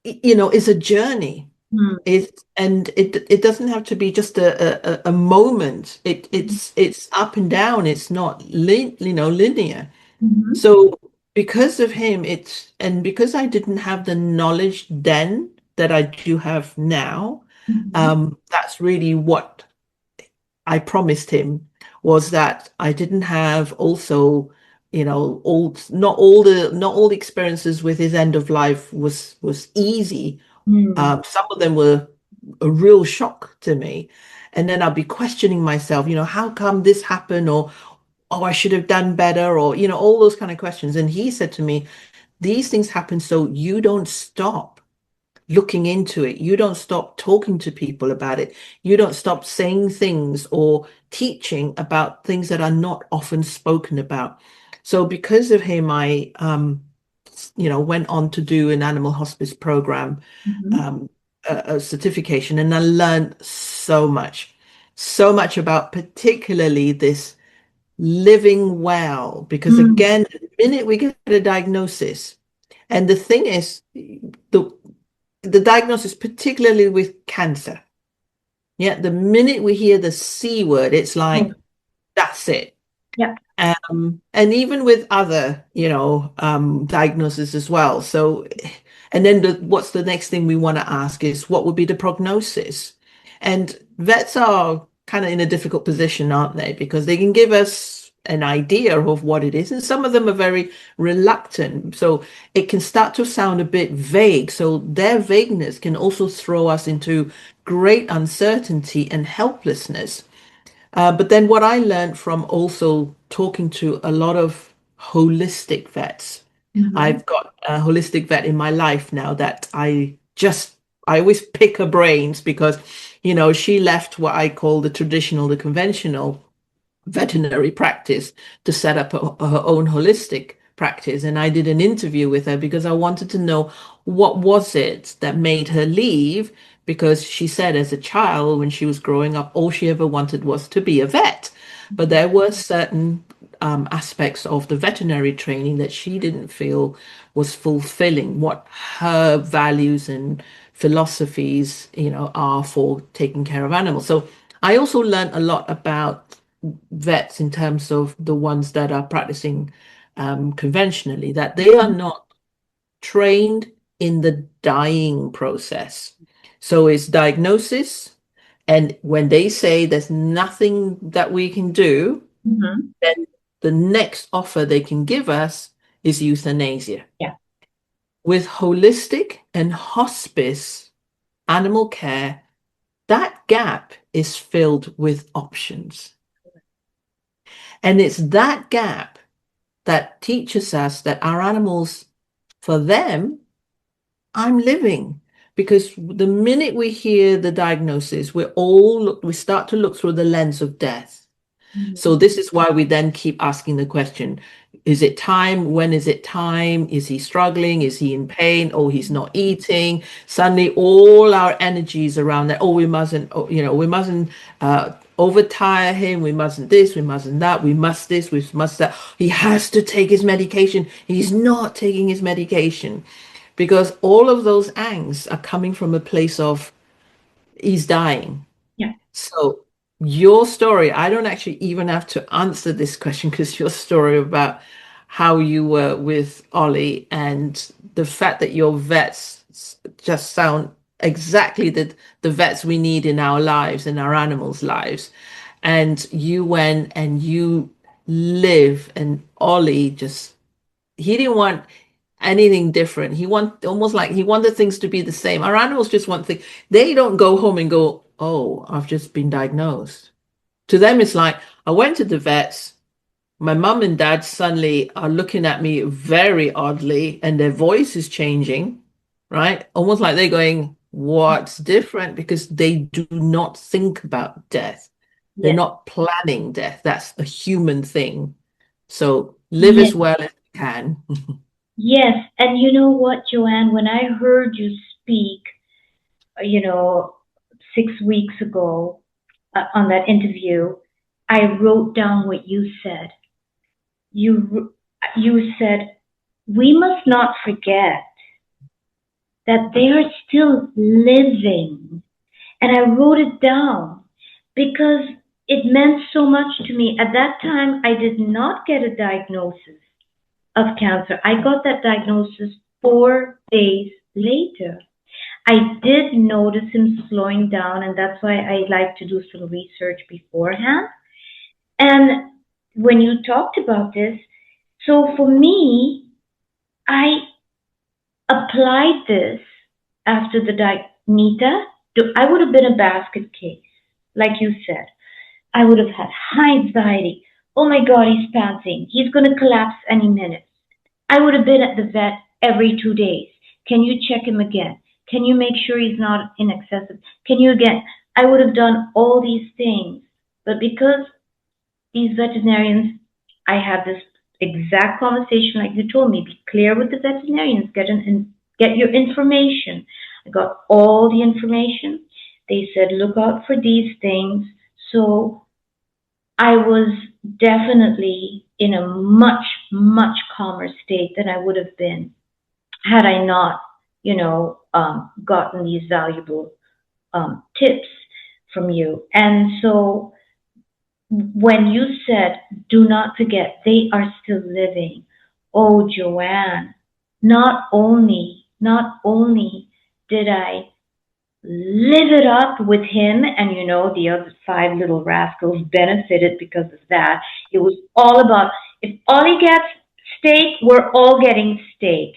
is a journey. Hmm. It doesn't have to be just a moment. It's up and down. It's not linear. Mhm. So because of him, because I didn't have the knowledge then that I do have now, Mhm. that's really what I promised him, was that I didn't have also, all not all the experiences with his end of life was easy. Hmm. Some of them were a real shock to me. And then I'll be questioning myself, how come this happened? Or oh, I should have done better, or, all those kind of questions. And he said to me, these things happen so you don't stop looking into it. You don't stop talking to people about it. You don't stop saying things or teaching about things that are not often spoken about. So because of him, I, went on to do an animal hospice program, Mhm. um, a certification, and I learned so much about particularly this living well, because Mm. again, the minute we get a diagnosis, and the thing is, the diagnosis, particularly with cancer, yeah, the minute we hear the C word, it's like, Oh, that's it. yeah. And even with other, diagnoses as well. So, and then what's the next thing we want to ask is what would be the prognosis? And vets are kind of in a difficult position, aren't they? Because they can give us an idea of what it is, and some of them are very reluctant. So it can start to sound a bit vague. So their vagueness can also throw us into great uncertainty and helplessness. But then what I learned from also talking to a lot of holistic vets, Mhm. I've got a holistic vet in my life now that I always pick her brains because, she left what I call the traditional, the conventional veterinary practice to set up her own holistic practice. And I did an interview with her because I wanted to know what was it that made her leave, because she said as a child when she was growing up, all she ever wanted was to be a vet. But there were certain aspects of the veterinary training that she didn't feel was fulfilling what her values and philosophies, are for taking care of animals. So I also learned a lot about vets in terms of the ones that are practicing conventionally, that they are not trained in the dying process. So it's diagnosis, and when they say there's nothing that we can do, Mhm. then the next offer they can give us is euthanasia. Yeah. With holistic and hospice animal care, that gap is filled with options. And it's that gap that teaches us that our animals, for them, I'm living. Because the minute we hear the diagnosis, we start to look through the lens of death. So Mhm. this is why we then keep asking the question, is it time? When is it time? Is he struggling? Is he in pain? Oh, he's not eating. Suddenly all our energies around that. Oh, we mustn't, we mustn't overtire him. We mustn't this, we mustn't that. We must this, we must that. He has to take his medication. He's not taking his medication, because all of those angst are coming from a place of he's dying. Yeah. So your story, I don't actually even have to answer this question, because your story about how you were with Ollie and the fact that your vets just sound exactly the vets we need in our lives and our animals' lives. And you went and you live, and Ollie just, he didn't want anything different. He want almost like he wanted things to be the same. Our animals just want things. They don't go home and go, "Oh, I've just been diagnosed." To them, it's like, I went to the vets. My mum and dad suddenly are looking at me very oddly, and their voice is changing, right? Almost like they're going, "What's different?" Because they do not think about death. They're Yes. not planning death. That's a human thing. So live as Yes. well as you can. Yes. And you know what, Joanne, when I heard you speak, you know, 6 weeks ago on that interview, I wrote down what you said. You said we must not forget that they are still living, and I wrote it down because it meant so much to me. At that time, I did not get a diagnosis of cancer. I got that diagnosis 4 days later. I did notice him slowing down, and that's why I like to do some research beforehand. And when you talked about this, so for me, I applied this after the Nita. I would have been a basket case, like you said. I would have had high anxiety, Oh my God, he's panting. He's going to collapse any minute. I would have been at the vet every 2 days. Can you check him again? Can you make sure he's not in excessive? Can you again? I would have done all these things. But because these veterinarians, I had this exact conversation like you told me, be clear with the veterinarians, get your information. I got all the information. They said, look out for these things. So I was definitely in a much, much calmer state than I would have been had I not, gotten these valuable tips from you. And so when you said, do not forget, they are still living. Oh, Joanne, not only did I live it up with him, and the other five little rascals benefited because of that. It was all about, if Ollie gets steak, we're all getting steak.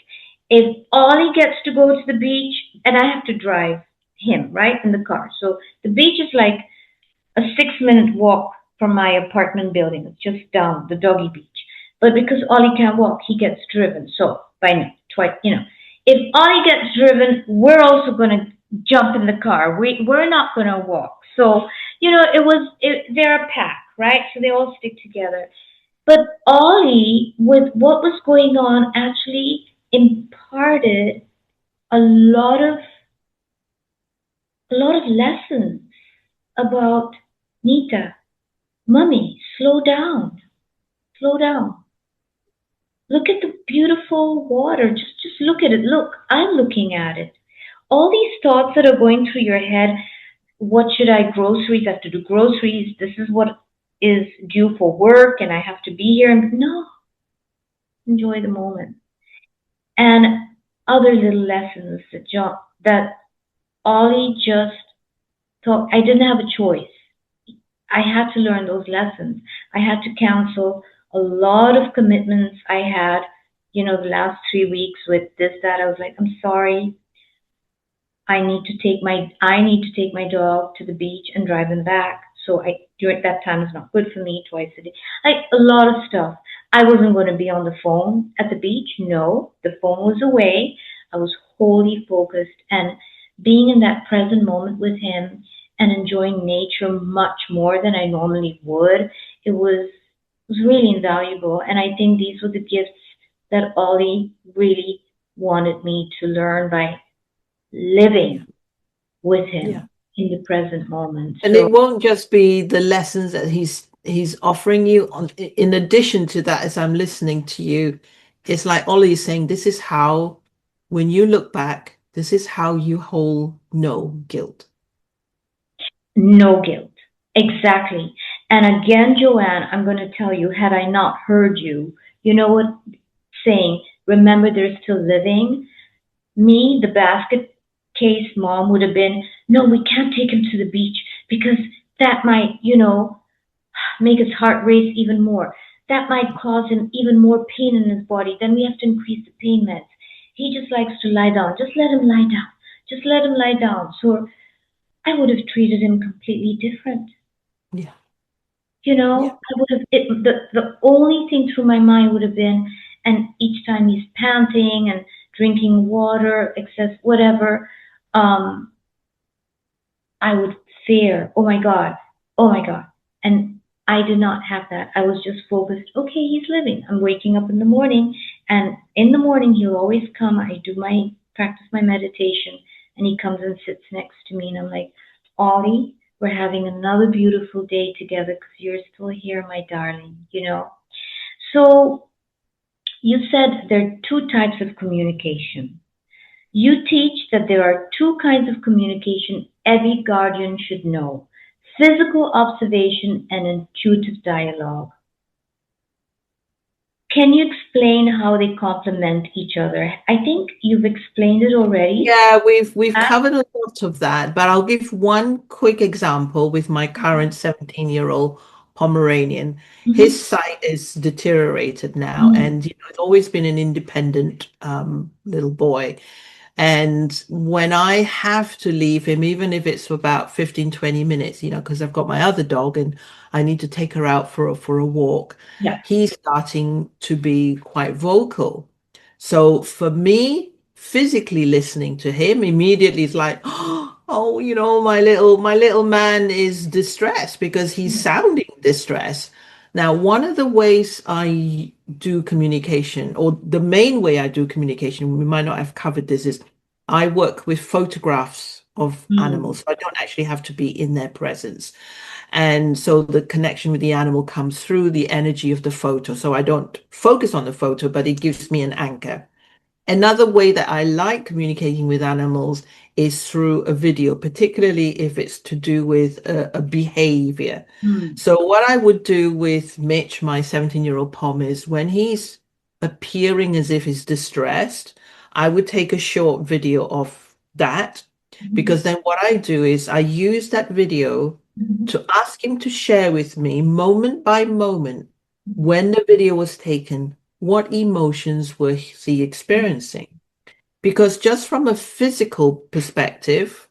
If Ollie gets to go to the beach, and I have to drive him, right, in the car. So the beach is like a 6-minute walk from my apartment building. It's just down the doggy beach. But because Ollie can't walk, he gets driven. So by now, twice, if Ollie gets driven, we're also going to jump in the car. We're not going to walk. So, they're a pack, right? So they all stick together. But Ollie, with what was going on, actually imparted a lot of lessons about Nita. Mummy, slow down. Slow down. Look at the beautiful water. Just look at it. Look, I'm looking at it. All these thoughts that are going through your head, what should I groceries? I have to do groceries. This is what is due for work and I have to be here. No, enjoy the moment. And other little lessons that Ollie just thought I didn't have a choice. I had to learn those lessons. I had to cancel a lot of commitments I had, the last 3 weeks with this, that. I was like, I'm sorry. I need to take my dog to the beach and drive him back. So during that time is not good for me twice a day. Like a lot of stuff. I wasn't going to be on the phone at the beach. No, the phone was away. I was wholly focused and being in that present moment with him and enjoying nature much more than I normally would. It was really invaluable. And I think these were the gifts that Ollie really wanted me to learn by living with him Yeah. in the present moment. And So it won't just be the lessons that he's offering you. In addition to that, as I'm listening to you, it's like Ollie is saying, this is how, when you look back, this is how you hold no guilt. no guilt. Exactly. And again, Joanne, I'm going to tell you, had I not heard you, you know what saying, remember they're still living. Me, the basket case mom, would have been, no, we can't take him to the beach because that might, make his heart race even more. That might cause him even more pain in his body. Then we have to increase the pain meds. He just likes to lie down. Just let him lie down. Just let him lie down. So I would have treated him completely different. Yeah. I would have the only thing through my mind would have been, and each time he's panting and drinking water, excess whatever, I would fear, oh my God. And I did not have that. I was just focused, okay, he's living. I'm waking up in the morning, and in the morning he'll always come. I practice my meditation, and he comes and sits next to me, and I'm like, Ollie, we're having another beautiful day together because you're still here, my darling. So you said there are two types of communication. You teach that there are two kinds of communication every guardian should know: physical observation and intuitive dialogue. Can you explain how they complement each other? I think you've explained it already. Yeah, we've covered a lot of that, but I'll give one quick example with my current 17-year-old Pomeranian. His Mhm. sight is deteriorated now, Mhm. and he's always been an independent little boy. And when I have to leave him, even if it's for about 15, 20 minutes, because I've got my other dog and I need to take her out for a walk, Yeah. he's starting to be quite vocal. So for me, physically listening to him immediately is like, oh, my little man is distressed because he's sounding distressed. Now, one of the ways I do communication, or the main way I do communication, we might not have covered this, is I work with photographs of Mm. animals. So I don't actually have to be in their presence. And so the connection with the animal comes through the energy of the photo. So I don't focus on the photo, but it gives me an anchor. Another way that I like communicating with animals is through a video, particularly if it's to do with a behavior. Mm. So, what I would do with Mitch, my 17-year-old Pom, is when he's appearing as if he's distressed, I would take a short video of that Mhm. because then what I do is I use that video Mhm. to ask him to share with me moment by moment when the video was taken, what emotions was he experiencing? Because just from a physical perspective,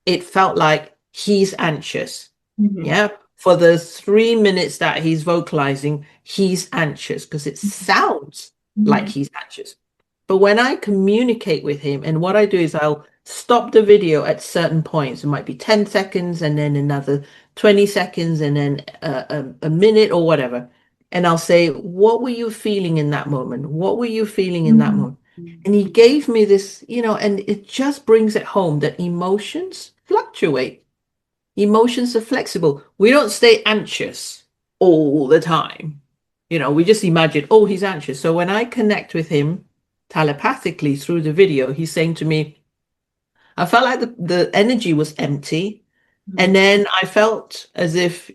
it felt like he's anxious. Mhm. Yeah. For the 3 minutes that he's vocalizing, he's anxious because it sounds like Mhm. he's anxious. But when I communicate with him, and what I do is I'll stop the video at certain points. It might be 10 seconds and then another 20 seconds and then a minute or whatever. And I'll say, what were you feeling in that moment? What were you feeling in that Mhm. moment? And he gave me this, and it just brings it home that emotions fluctuate. Emotions are flexible. We don't stay anxious all the time. We just imagine, oh, he's anxious. So when I connect with him telepathically through the video, he's saying to me, I felt like the energy was empty. And Mhm. then I felt as if,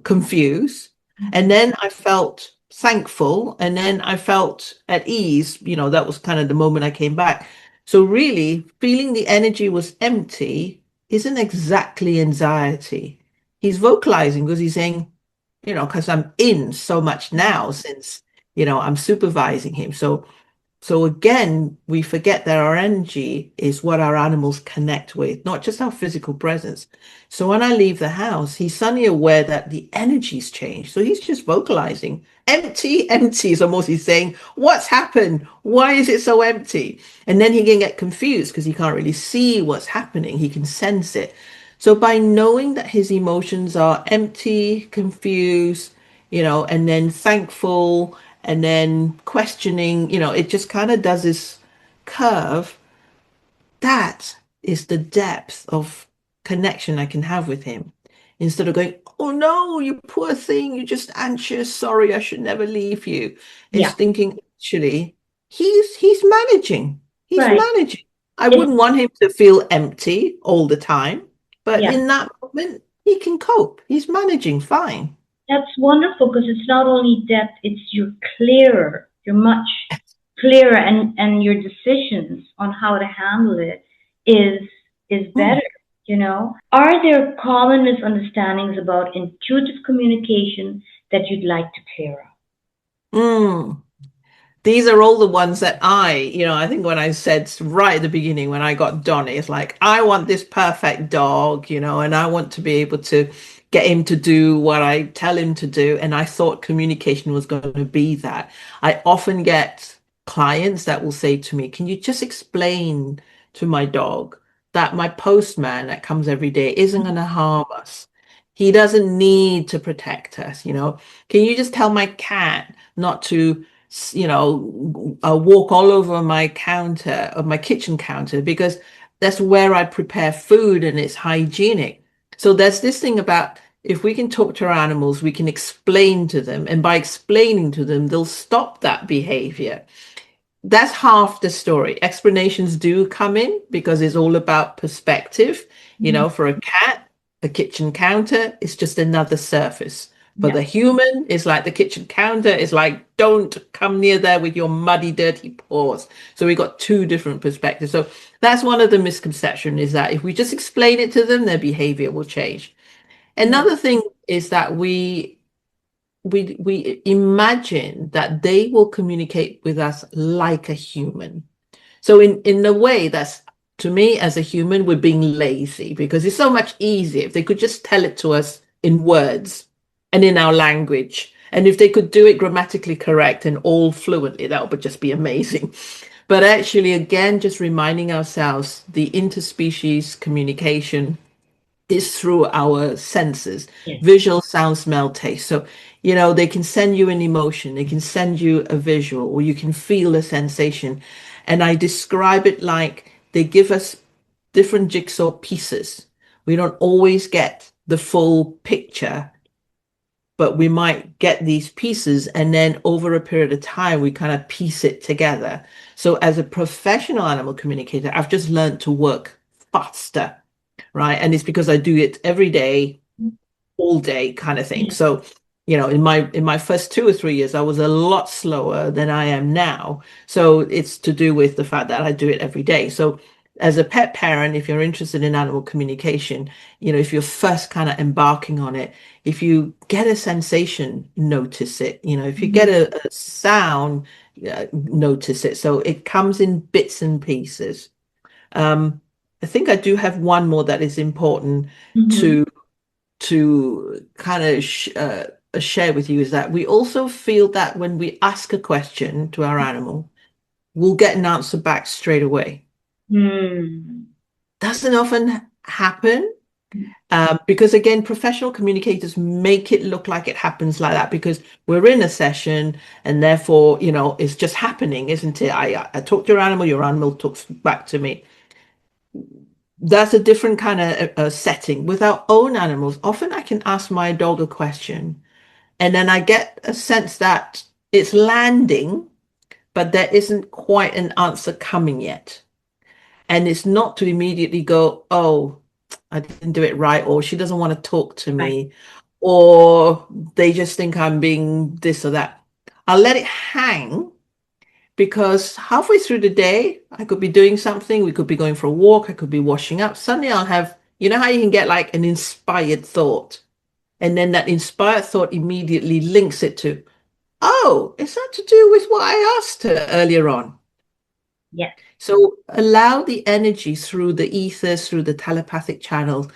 confused. And Mhm. then I felt thankful. And then I felt at ease. That was kind of the moment I came back. So, really, feeling the energy was empty isn't exactly anxiety. He's vocalizing because he's saying, because I'm in so much now since, I'm supervising him. So again, we forget that our energy is what our animals connect with, not just our physical presence. So when I leave the house, he's suddenly aware that the energy's changed. So he's just vocalizing, empty, empty. It's almost he's saying, what's happened? Why is it so empty? And then he can get confused because he can't really see what's happening. He can sense it. So by knowing that his emotions are empty, confused, and then thankful and then questioning, it just kind of does this curve. That is the depth of connection I can have with him. Instead of going, oh no, you poor thing, you're just anxious. Sorry, I should never leave you. It's Yeah. thinking, actually, he's managing. He's Right. managing. I It's wouldn't want him to feel empty all the time, but yeah. in that moment, he can cope. He's managing fine. That's wonderful because it's not only depth, it's you're clearer. You're much clearer and your decisions on how to handle it is is Mm. better, you know? Are there common misunderstandings about intuitive communication that you'd like to clear up? Mm. These are all the ones that I think when I said right at the beginning when I got Donnie, it's like, I want this perfect dog, and I want to be able to get him to do what I tell him to do. And I thought communication was going to be that. I often get clients that will say to me, can you just explain to my dog that my postman that comes every day isn't going to harm us? He doesn't need to protect us, Can you just tell my cat not to walk all over my counter of my kitchen counter because that's where I prepare food and it's hygienic. So there's this thing about if we can talk to our animals, we can explain to them, and by explaining to them, they'll stop that behavior. That's half the story. Explanations do come in because it's all about perspective. Mhm. For a cat, a kitchen counter is just another surface. For Yeah. the human, it's like the kitchen counter is like, don't come near there with your muddy, dirty paws. So we got two different perspectives. So that's one of the misconceptions is that if we just explain it to them, their behavior will change. Yeah. Another thing is that we imagine that they will communicate with us like a human. So in a way, that's to me as a human, we're being lazy because it's so much easier if they could just tell it to us in words and in our language. And if they could do it grammatically correct and all fluently, that would just be amazing. But actually, again, just reminding ourselves the interspecies communication is through our senses: Yes. visual, sound, smell, taste. So, they can send you an emotion, they can send you a visual, or you can feel a sensation. And I describe it like they give us different jigsaw pieces. We don't always get the full picture, but we might get these pieces, and then over a period of time, we kind of piece it together. So, as a professional animal communicator, I've just learned to work faster, right? And it's because I do it every day, all day kind of thing. Yes. So, in my first 2 or 3 years, I was a lot slower than I am now. So it's to do with the fact that I do it every day. So as a pet parent, if you're interested in animal communication, if you're first kind of embarking on it, if you get a sensation, notice it. If you Mhm. get a sound, notice it. So it comes in bits and pieces. Um, I think I do have one more that is important Mhm. to kind of share with you, is that we also feel that when we ask a question to our animal, we'll get an answer back straight away. Hmm. Doesn't often happen, because again, professional communicators make it look like it happens like that because we're in a session and therefore, it's just happening, isn't it? I talk to your animal talks back to me. That's a different kind of setting. With our own animals, often I can ask my dog a question and then I get a sense that it's landing, but there isn't quite an answer coming yet. And it's not to immediately go, oh, I didn't do it right, or she doesn't want to talk to Right. me, or they just think I'm being this or that. I'll let it hang because halfway through the day, I could be doing something. We could be going for a walk. I could be washing up. Suddenly I'll have, how you can get like an inspired thought. And then that inspired thought immediately links it to, oh, is that to do with what I asked her earlier on? Yes. So allow the energy through the ethers, through the telepathic channel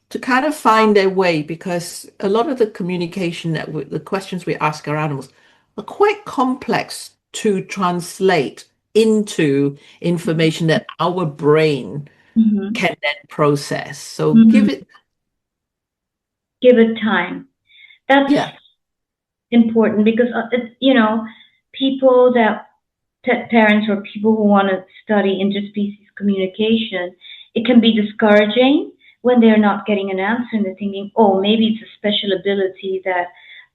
to kind of find their way, because a lot of the communication the questions we ask our animals are quite complex to translate into information that our brain Mhm. can then process. So Mhm. give it, Give it time. That's yeah. important because people that pet parents or people who want to study interspecies communication, it can be discouraging when they're not getting an answer and they're thinking, oh, maybe it's a special ability that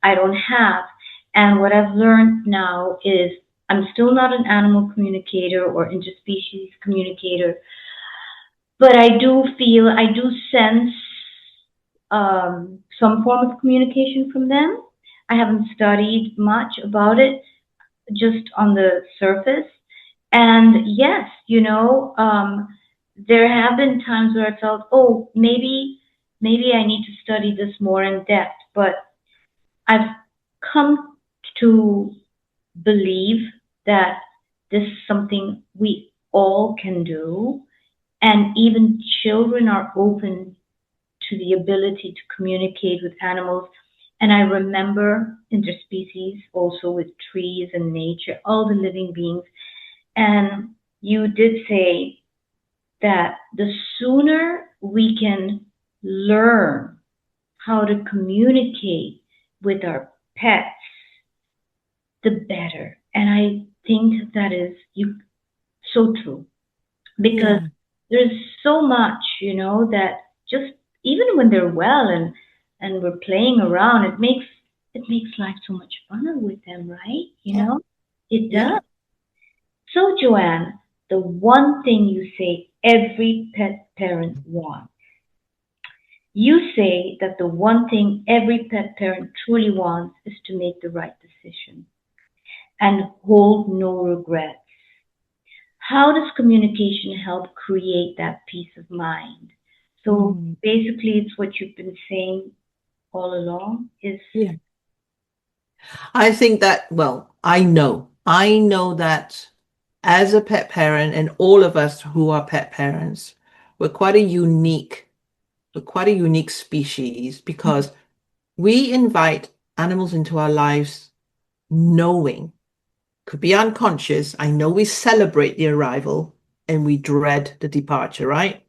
I don't have. And what I've learned now is I'm still not an animal communicator or interspecies communicator, but I do sense some form of communication from them. I haven't studied much about it, just on the surface. And yes, there have been times where I felt, oh, maybe I need to study this more in depth. But I've come to believe that this is something we all can do, and even children are open to the ability to communicate with animals. And I remember interspecies also with trees and nature, all the living beings. And you did say that the sooner we can learn how to communicate with our pets, the better. And I think that is so true because Yeah. there's so much, that just even when they're well and we're playing around, it makes life so much funner with them, right? Yeah. It Yeah. does. So, Joanne, the one thing you say every pet parent wants. You say that the one thing every pet parent truly wants is to make the right decision and hold no regrets. How does communication help create that peace of mind? So Mm. basically, it's what you've been saying all along is Yeah. I think that, well, I know that as a pet parent, and all of us who are pet parents, we're quite a unique, we're quite a unique species because we invite animals into our lives knowing, could be unconscious. I know we celebrate the arrival and we dread the departure, right?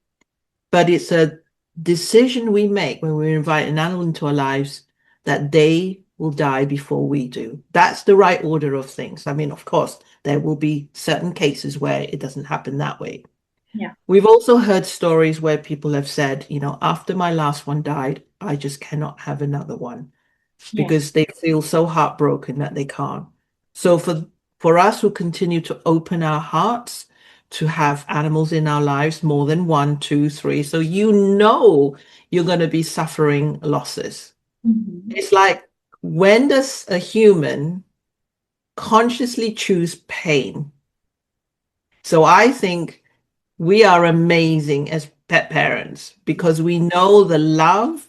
But it's a decision we make when we invite an animal into our lives that they will die before we do. That's the right order of things. I mean, of course, there will be certain cases where it doesn't happen that way. Yeah. We've also heard stories where people have said, after my last one died, I just cannot have another one Yeah. because they feel so heartbroken that they can't. So for us who continue to open our hearts to have animals in our lives, more than one, two, three, so you're going to be suffering losses. It's like, when does a human consciously choose pain? So I think we are amazing as pet parents because we know the love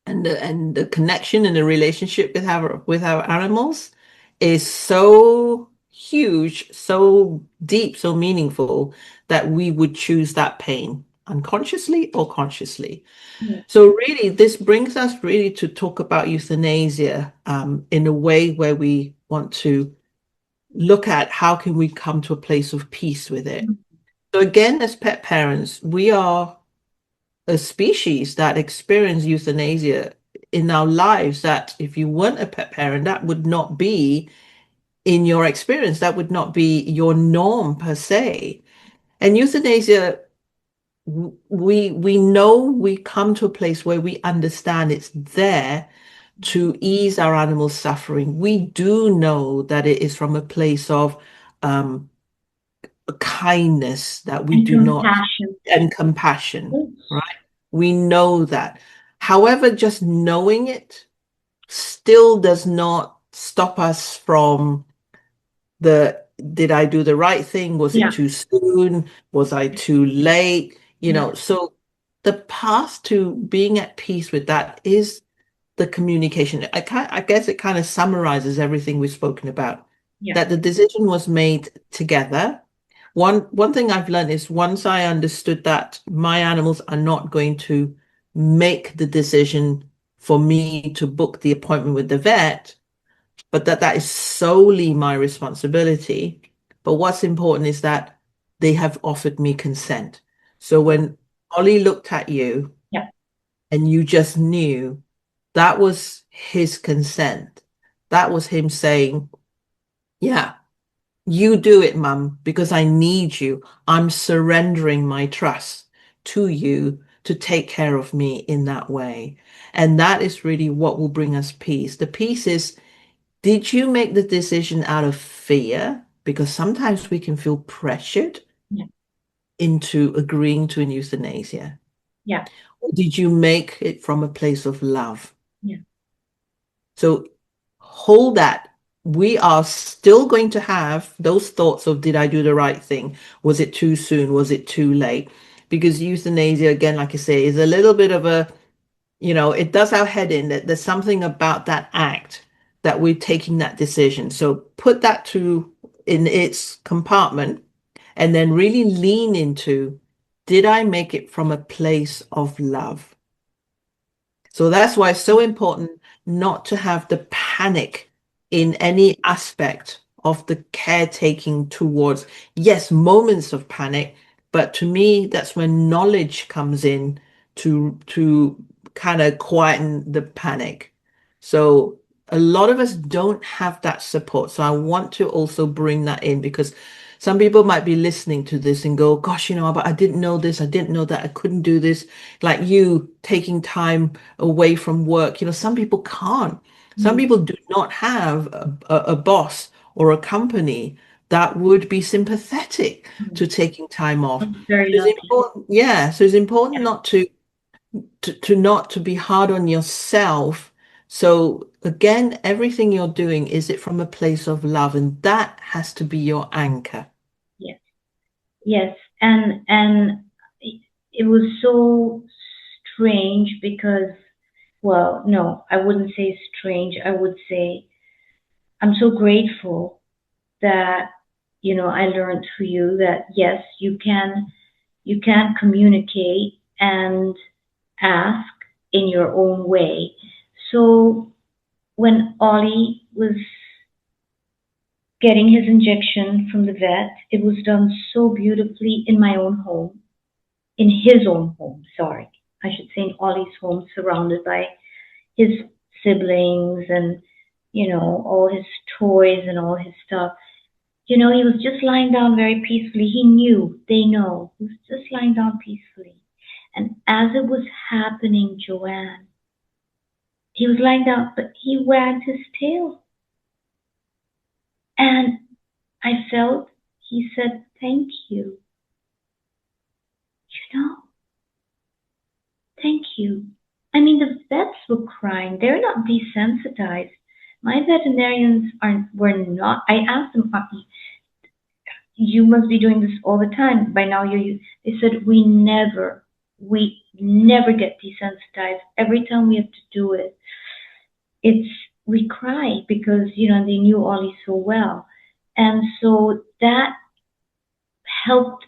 and the connection and the relationship with our animals is so huge, so deep, so meaningful that we would choose that pain unconsciously or consciously. Yeah. So really, this brings us really to talk about euthanasia in a way where we want to look at how can we come to a place of peace with it. So again, as pet parents, we are a species that experience euthanasia in our lives, that if you weren't a pet parent, that would not be in your experience, that would not be your norm per se. And euthanasia, we know, we come to a place where we understand it's there to ease our animals' suffering. We do know that it is from a place of um, kindness that we And do not, compassion. and compassion, Yes. right? We know that. However, just knowing it still does not stop us from did I do the right thing? Was it Yeah. too soon? Was I too late? Yeah. So the path to being at peace with that is the communication. I guess it kind of summarizes everything we've spoken about, Yeah. that the decision was made together. One thing I've learned is, once I understood that my animals are not going to make the decision for me to book the appointment with the vet, but that is solely my responsibility. But what's important is that they have offered me consent. So when Ollie looked at you Yeah. and you just knew, that was his consent. That was him saying, yeah, you do it, Mum, because I need you. I'm surrendering my trust to you to take care of me in that way. And that is really what will bring us peace. The peace is, did you make the decision out of fear? Because sometimes we can feel pressured Yeah. into agreeing to an euthanasia. Yeah. Or did you make it from a place of love? Yeah. So hold that. We are still going to have those thoughts of, did I do the right thing? Was it too soon? Was it too late? Because euthanasia, again, like I say, is a little bit of a, it does our head in, that there's something about that act that we're taking that decision. So put that in its compartment and then really lean into, did I make it from a place of love? So that's why it's so important not to have the panic in any aspect of the caretaking towards, yes, moments of panic, but to me, that's when knowledge comes in to kind of quieten the panic. So a lot of us don't have that support. So I want to also bring that in, because some people might be listening to this and go, gosh, but I didn't know this, I didn't know that, I couldn't do this. Like you taking time away from work. Some people can't. Some people do not have a boss or a company that would be sympathetic to taking time off. I'm very So it's lucky. important, yeah. So it's important Yeah. not to not to be hard on yourself. So again, everything you're doing, is it from a place of love? And that has to be your anchor. Yes. Yes. And it was so strange because, well, no, I wouldn't say strange. I would say I'm so grateful that I learned through you that yes, you can communicate and ask in your own way. So when Ollie was getting his injection from the vet, it was done so beautifully in my own home, in his own home, sorry. I should say in Ollie's home, surrounded by his siblings and, all his toys and all his stuff. He was just lying down very peacefully. He knew, they know. He was just lying down peacefully. And as it was happening, Joanne, he was lying down, but he wagged his tail. And I felt he said, thank you. Thank you. I mean, the vets were crying. They're not desensitized. My veterinarians were not. I asked them, you must be doing this all the time. By now, they said, we never get desensitized. Every time we have to do it, we cry because, they knew Ollie so well. And so that helped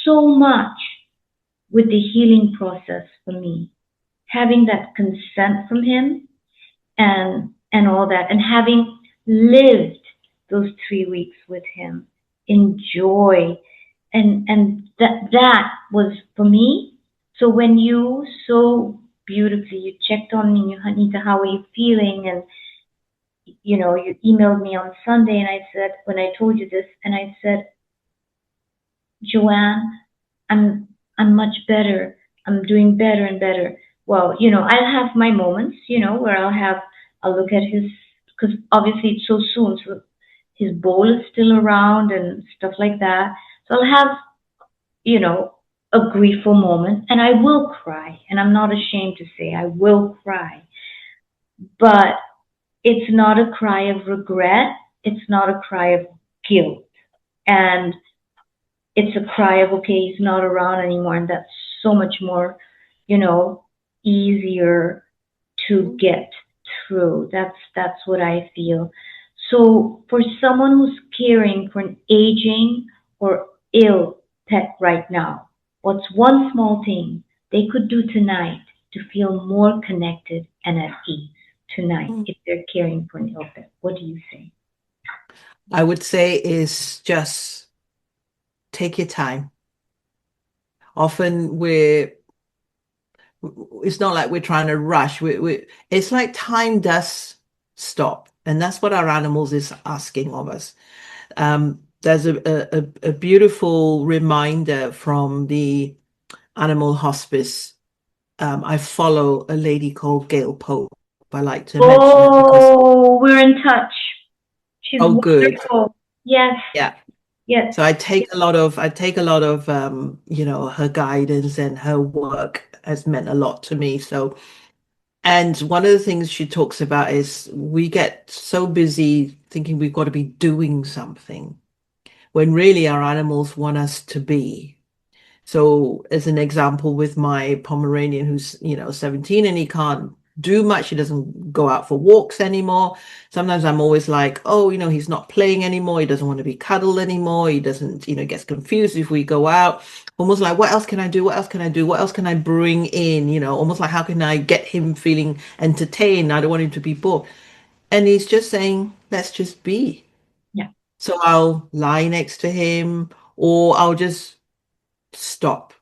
so much with the healing process for me. Having that consent from him and all that, and having lived those 3 weeks with him in joy, and that was for me. So when you so beautifully you checked on me, Nita, how are you feeling? And you emailed me on Sunday, and I said, when I told you this, and I said, Joanne, I'm much better. I'm doing better and better. Well, I'll have my moments, where I'll look at because obviously it's so soon, so his bowl is still around and stuff like that. So I'll have, a griefful moment, and I will cry, and I'm not ashamed to say I will cry. But it's not a cry of regret. It's not a cry of guilt. And it's a cry of, okay, he's not around anymore, and that's so much more, easier to get through. That's what I feel. So for someone who's caring for an aging or ill pet right now, what's one small thing they could do tonight to feel more connected and at ease tonight if they're caring for an ill pet? What do you say? I would say is just take your time. Often it's not like we're trying to rush. It's like time does stop. And that's what our animals is asking of us. There's a beautiful reminder from the animal hospice. I follow a lady called Gail Pope. I like to mention her because, We're in touch. She's good. wonderful. Yes. Yeah. Yes. So I take a lot of her guidance, and her work has meant a lot to me. So, and one of the things she talks about is we get so busy thinking we've got to be doing something when really our animals want us to be. So as an example, with my Pomeranian who's 17 and he can't do much, he doesn't go out for walks anymore. Sometimes I'm always like, oh, he's not playing anymore, he doesn't want to be cuddled anymore, he doesn't, gets confused if we go out. Almost like, what else can I do, what else can I do, what else can I bring in, almost like, how can I get him feeling entertained? I don't want him to be bored. And he's just saying, let's just be. Yeah. So I'll lie next to him, or I'll just stop.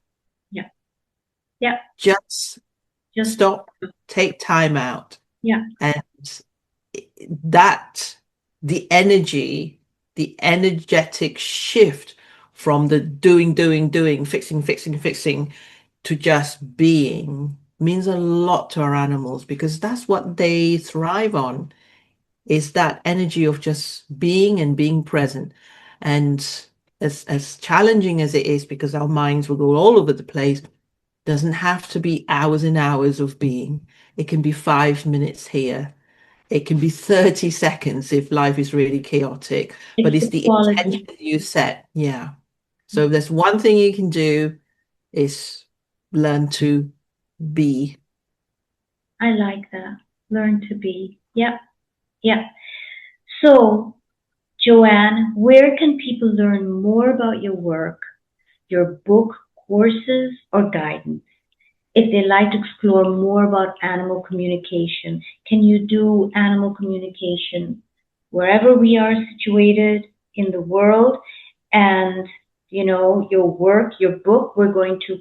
Yeah. Yeah. Just stop, take time out. Yeah. And that, the energetic shift from the doing, fixing, to just being means a lot to our animals, because that's what they thrive on, is that energy of just being and being present. And as challenging as it is, because our minds will go all over the place, doesn't have to be hours and hours of being. It can be 5 minutes here. It can be 30 seconds if life is really chaotic, but it's the intention you set. Yeah. So there's one thing you can do is learn to be. I like that. Learn to be. Yep. Yep. So, Joanne, where can people learn more about your work, your book, courses, or guidance? If they like to explore more about animal communication, can you do animal communication wherever we are situated in the world? And, your work, your book, we're going to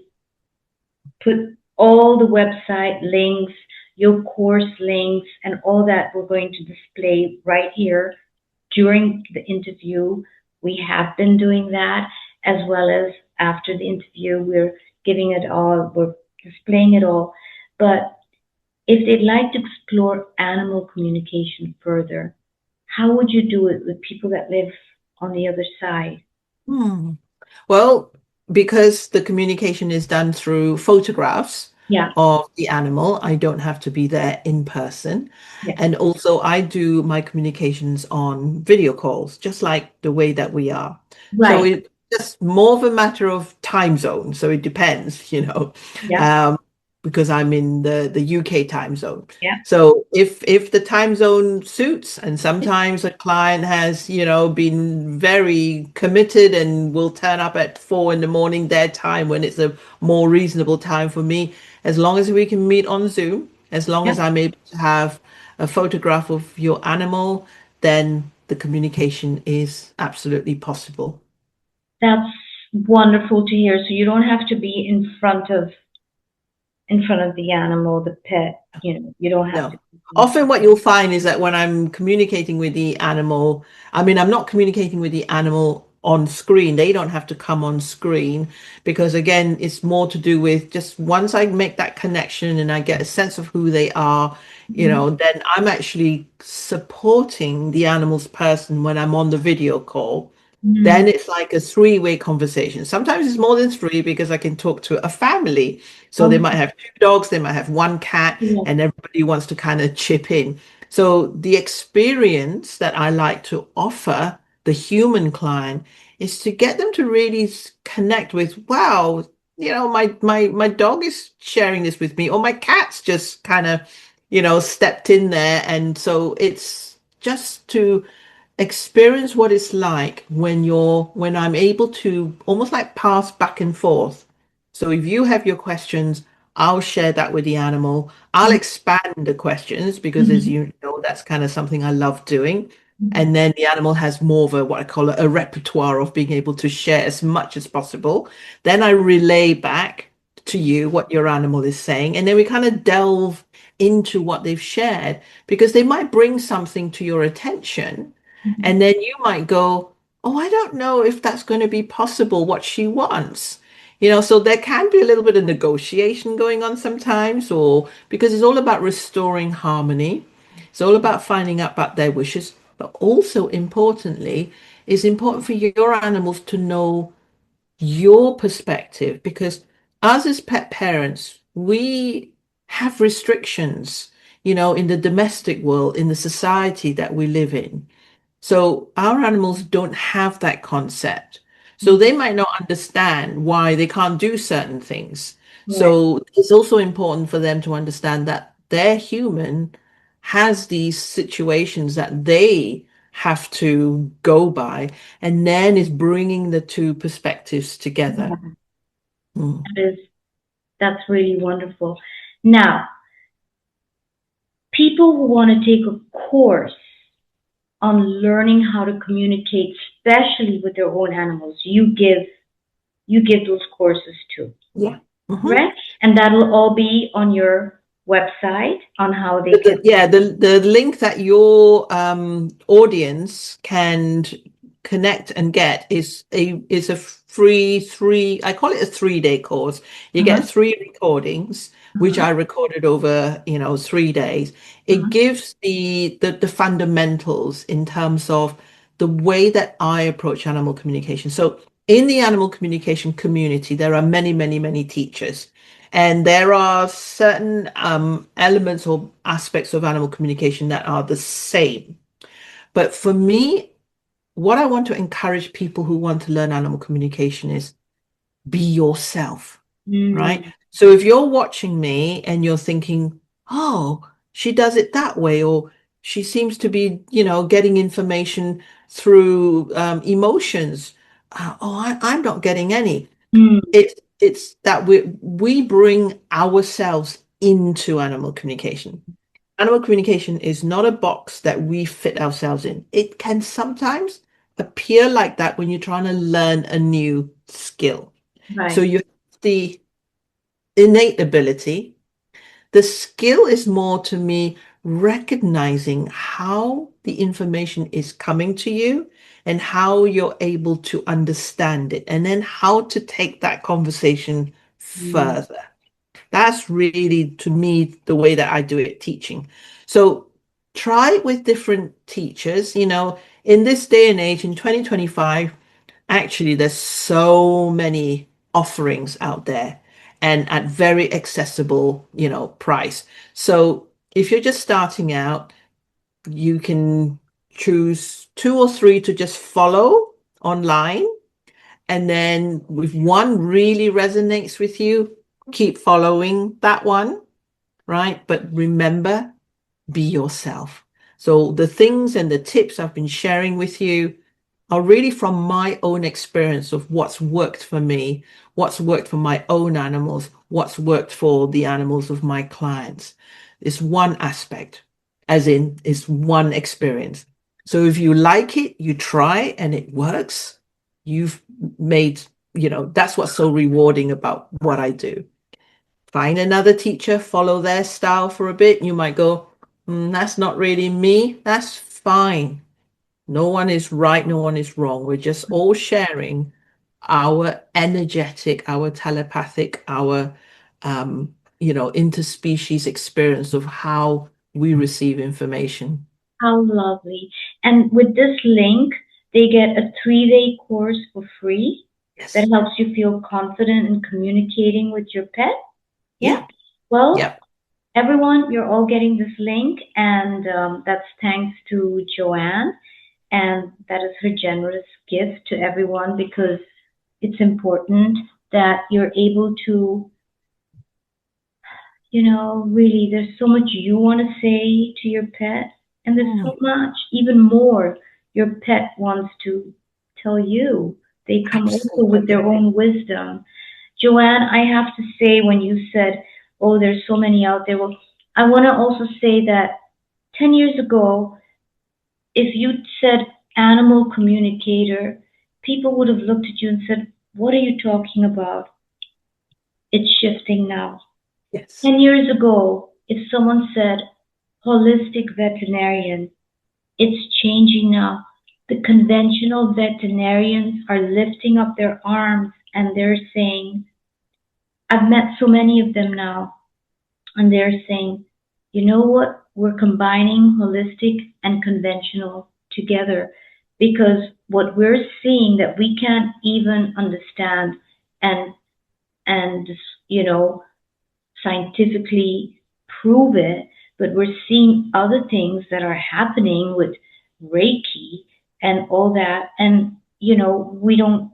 put all the website links, your course links, and all that we're going to display right here during the interview. We have been doing that, as well as after the interview. We're giving it all, we're displaying it all. But if they'd like to explore animal communication further, how would you do it with people that live on the other side? Hmm. Well, because the communication is done through photographs Yeah, of the animal, I don't have to be there in person. yeah, And also, I do my communications on video calls, just like the way that we are. So right. it's just more of a matter of time zone. So it depends, Yeah, um, because I'm in the UK time zone. yeah. So if the time zone suits, and sometimes a client has, been very committed and will turn up at 4 in the morning their time when it's a more reasonable time for me, as long as we can meet on Zoom, as long Yeah. as I'm able to have a photograph of your animal, then the communication is absolutely possible. That's wonderful to hear. So you don't have to be in front of the animal, the pet. You don't have to No. be. Often what you'll find is that when I'm communicating with the animal, I mean, I'm not communicating with the animal on screen. They don't have to come on screen because, again, it's more to do with just once I make that connection and I get a sense of who they are, Mhm. then I'm actually supporting the animal's person when I'm on the video call. Then Mhm. it's like a three-way conversation. Sometimes it's more than three because I can talk to a family. So they might Okay. have two dogs, they might have one cat, Yeah. and everybody wants to kind of chip in. So the experience that I like to offer the human client is to get them to really connect with, wow, my dog is sharing this with me, or my cat's just kind of, stepped in there. And so it's just to experience what it's like when I'm able to almost like pass back and forth. So if you have your questions, I'll share that with the animal. I'll expand the questions because, as Mhm. you know, that's kind of something I love doing. Mhm. And then the animal has more of a what I call a repertoire of being able to share as much as possible. Then I relay back to you what your animal is saying, and then we kind of delve into what they've shared because they might bring something to your attention Mhm. and then you might go, oh, I don't know if that's going to be possible, what she wants. So there can be a little bit of negotiation going on sometimes, or because it's all about restoring harmony. It's all about finding out about their wishes, but also importantly, it's important for your animals to know your perspective because us as pet parents, we have restrictions, in the domestic world, in the society that we live in. So our animals don't have that concept. So Mhm. they might not understand why they can't do certain things. Right. So it's also important for them to understand that their human has these situations that they have to go by, and then is bringing the two perspectives together. Yeah. Mm. That is, that's really wonderful. Now, people who want to take a course on learning how to communicate, especially with their own animals, you give those courses too, Yeah. Mhm. correct? And that'll all be on your website on how they can. Yeah, the link that your audience can connect and get is a free I call it a 3-day course. You Uh-huh, get three recordings, which uh-huh, I recorded over, 3 days. It uh-huh. gives the fundamentals in terms of the way that I approach animal communication. So in the animal communication community, there are many, many, many teachers. And there are certain elements or aspects of animal communication that are the same. But for me, what I want to encourage people who want to learn animal communication is be yourself, right? Mm, So if you're watching me and you're thinking, oh, she does it that way, or she seems to be, getting information through emotions. I'm not getting any. Mm. It's that we bring ourselves into animal communication. Animal communication is not a box that we fit ourselves in. It can sometimes appear like that when you're trying to learn a new skill. So Right. you have the innate ability. The skill is more to me recognizing how the information is coming to you and how you're able to understand it, and then how to take that conversation Mm. further. That's really, to me, the way that I do it teaching. So try it with different teachers. In this day and age, in 2025, actually, there's so many offerings out there and at very accessible, price. So if you're just starting out, you can choose two or three to just follow online. And then if one really resonates with you, keep following that one, right? But remember, be yourself. So the things and the tips I've been sharing with you are really from my own experience of what's worked for me, what's worked for my own animals, what's worked for the animals of my clients. It's one aspect, as in it's one experience. So if you like it, you try and it works, you've made, that's what's so rewarding about what I do. Find another teacher, follow their style for a bit. You might go, that's not really me. That's fine. No one is right, no one is wrong. We're just all sharing our energetic, our telepathic, our interspecies experience of how we receive information. How lovely. And with this link, they get a 3-day course for free that Yes. helps you feel confident in communicating with your pet. Yeah. Yep. Well, Yep. everyone, you're all getting this link, and that's thanks to Joanne. And that is her generous gift to everyone because it's important that you're able to, really, there's so much you want to say to your pet, and there's so Mm, much, even more, your pet wants to tell you. They come also with their absolutely. own wisdom. Joanne, I have to say, when you said, oh, there's so many out there, well, I want to also say that 10 years ago, if you said animal communicator, people would have looked at you and said, what are you talking about? It's shifting now. Yes. 10 years ago, if someone said holistic veterinarian, it's changing now. The conventional veterinarians are lifting up their arms and they're saying, I've met so many of them now, and they're saying, you know what? We're combining holistic and conventional together because what we're seeing that we can't even understand and and you know scientifically prove it, but we're seeing other things that are happening with Reiki and all that, and we don't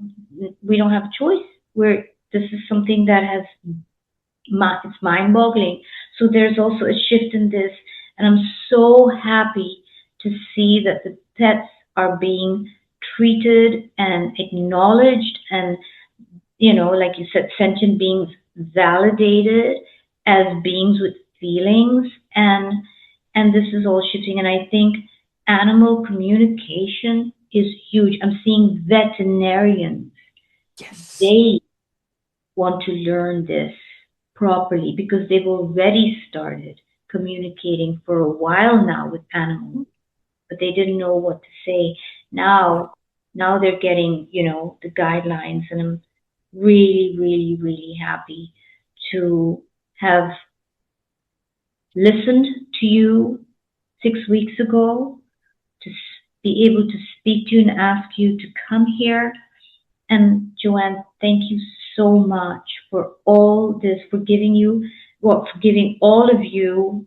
have a choice. We're This is something that has it's mind-boggling. So there's also a shift in this, and I'm so happy to see that the pets are being treated and acknowledged, and like you said, sentient beings validated as beings with feelings, and this is all shifting. And I think animal communication is huge. I'm seeing veterinarians, Yes. they want to learn this properly because they've already started communicating for a while now with animals, but they didn't know what to say. Now, now they're getting, the guidelines, and I'm really, really, really happy to have listened to you 6 weeks ago, to be able to speak to you and ask you to come here. And Joanne, thank you so much for all this, for giving for giving all of you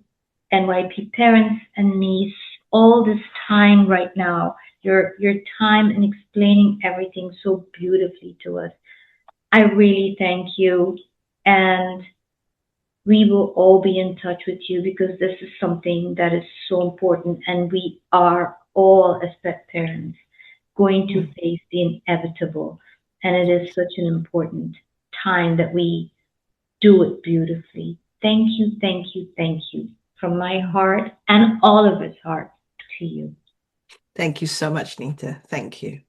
NYP parents and me all this time right now. Your time in explaining everything so beautifully to us. I really thank you, and we will all be in touch with you because this is something that is so important, and we are all as pet parents. going to face the inevitable. And it is such an important time that we do it beautifully. Thank you, thank you, thank you from my heart and all of us' hearts to you. Thank you so much, Nita. Thank you.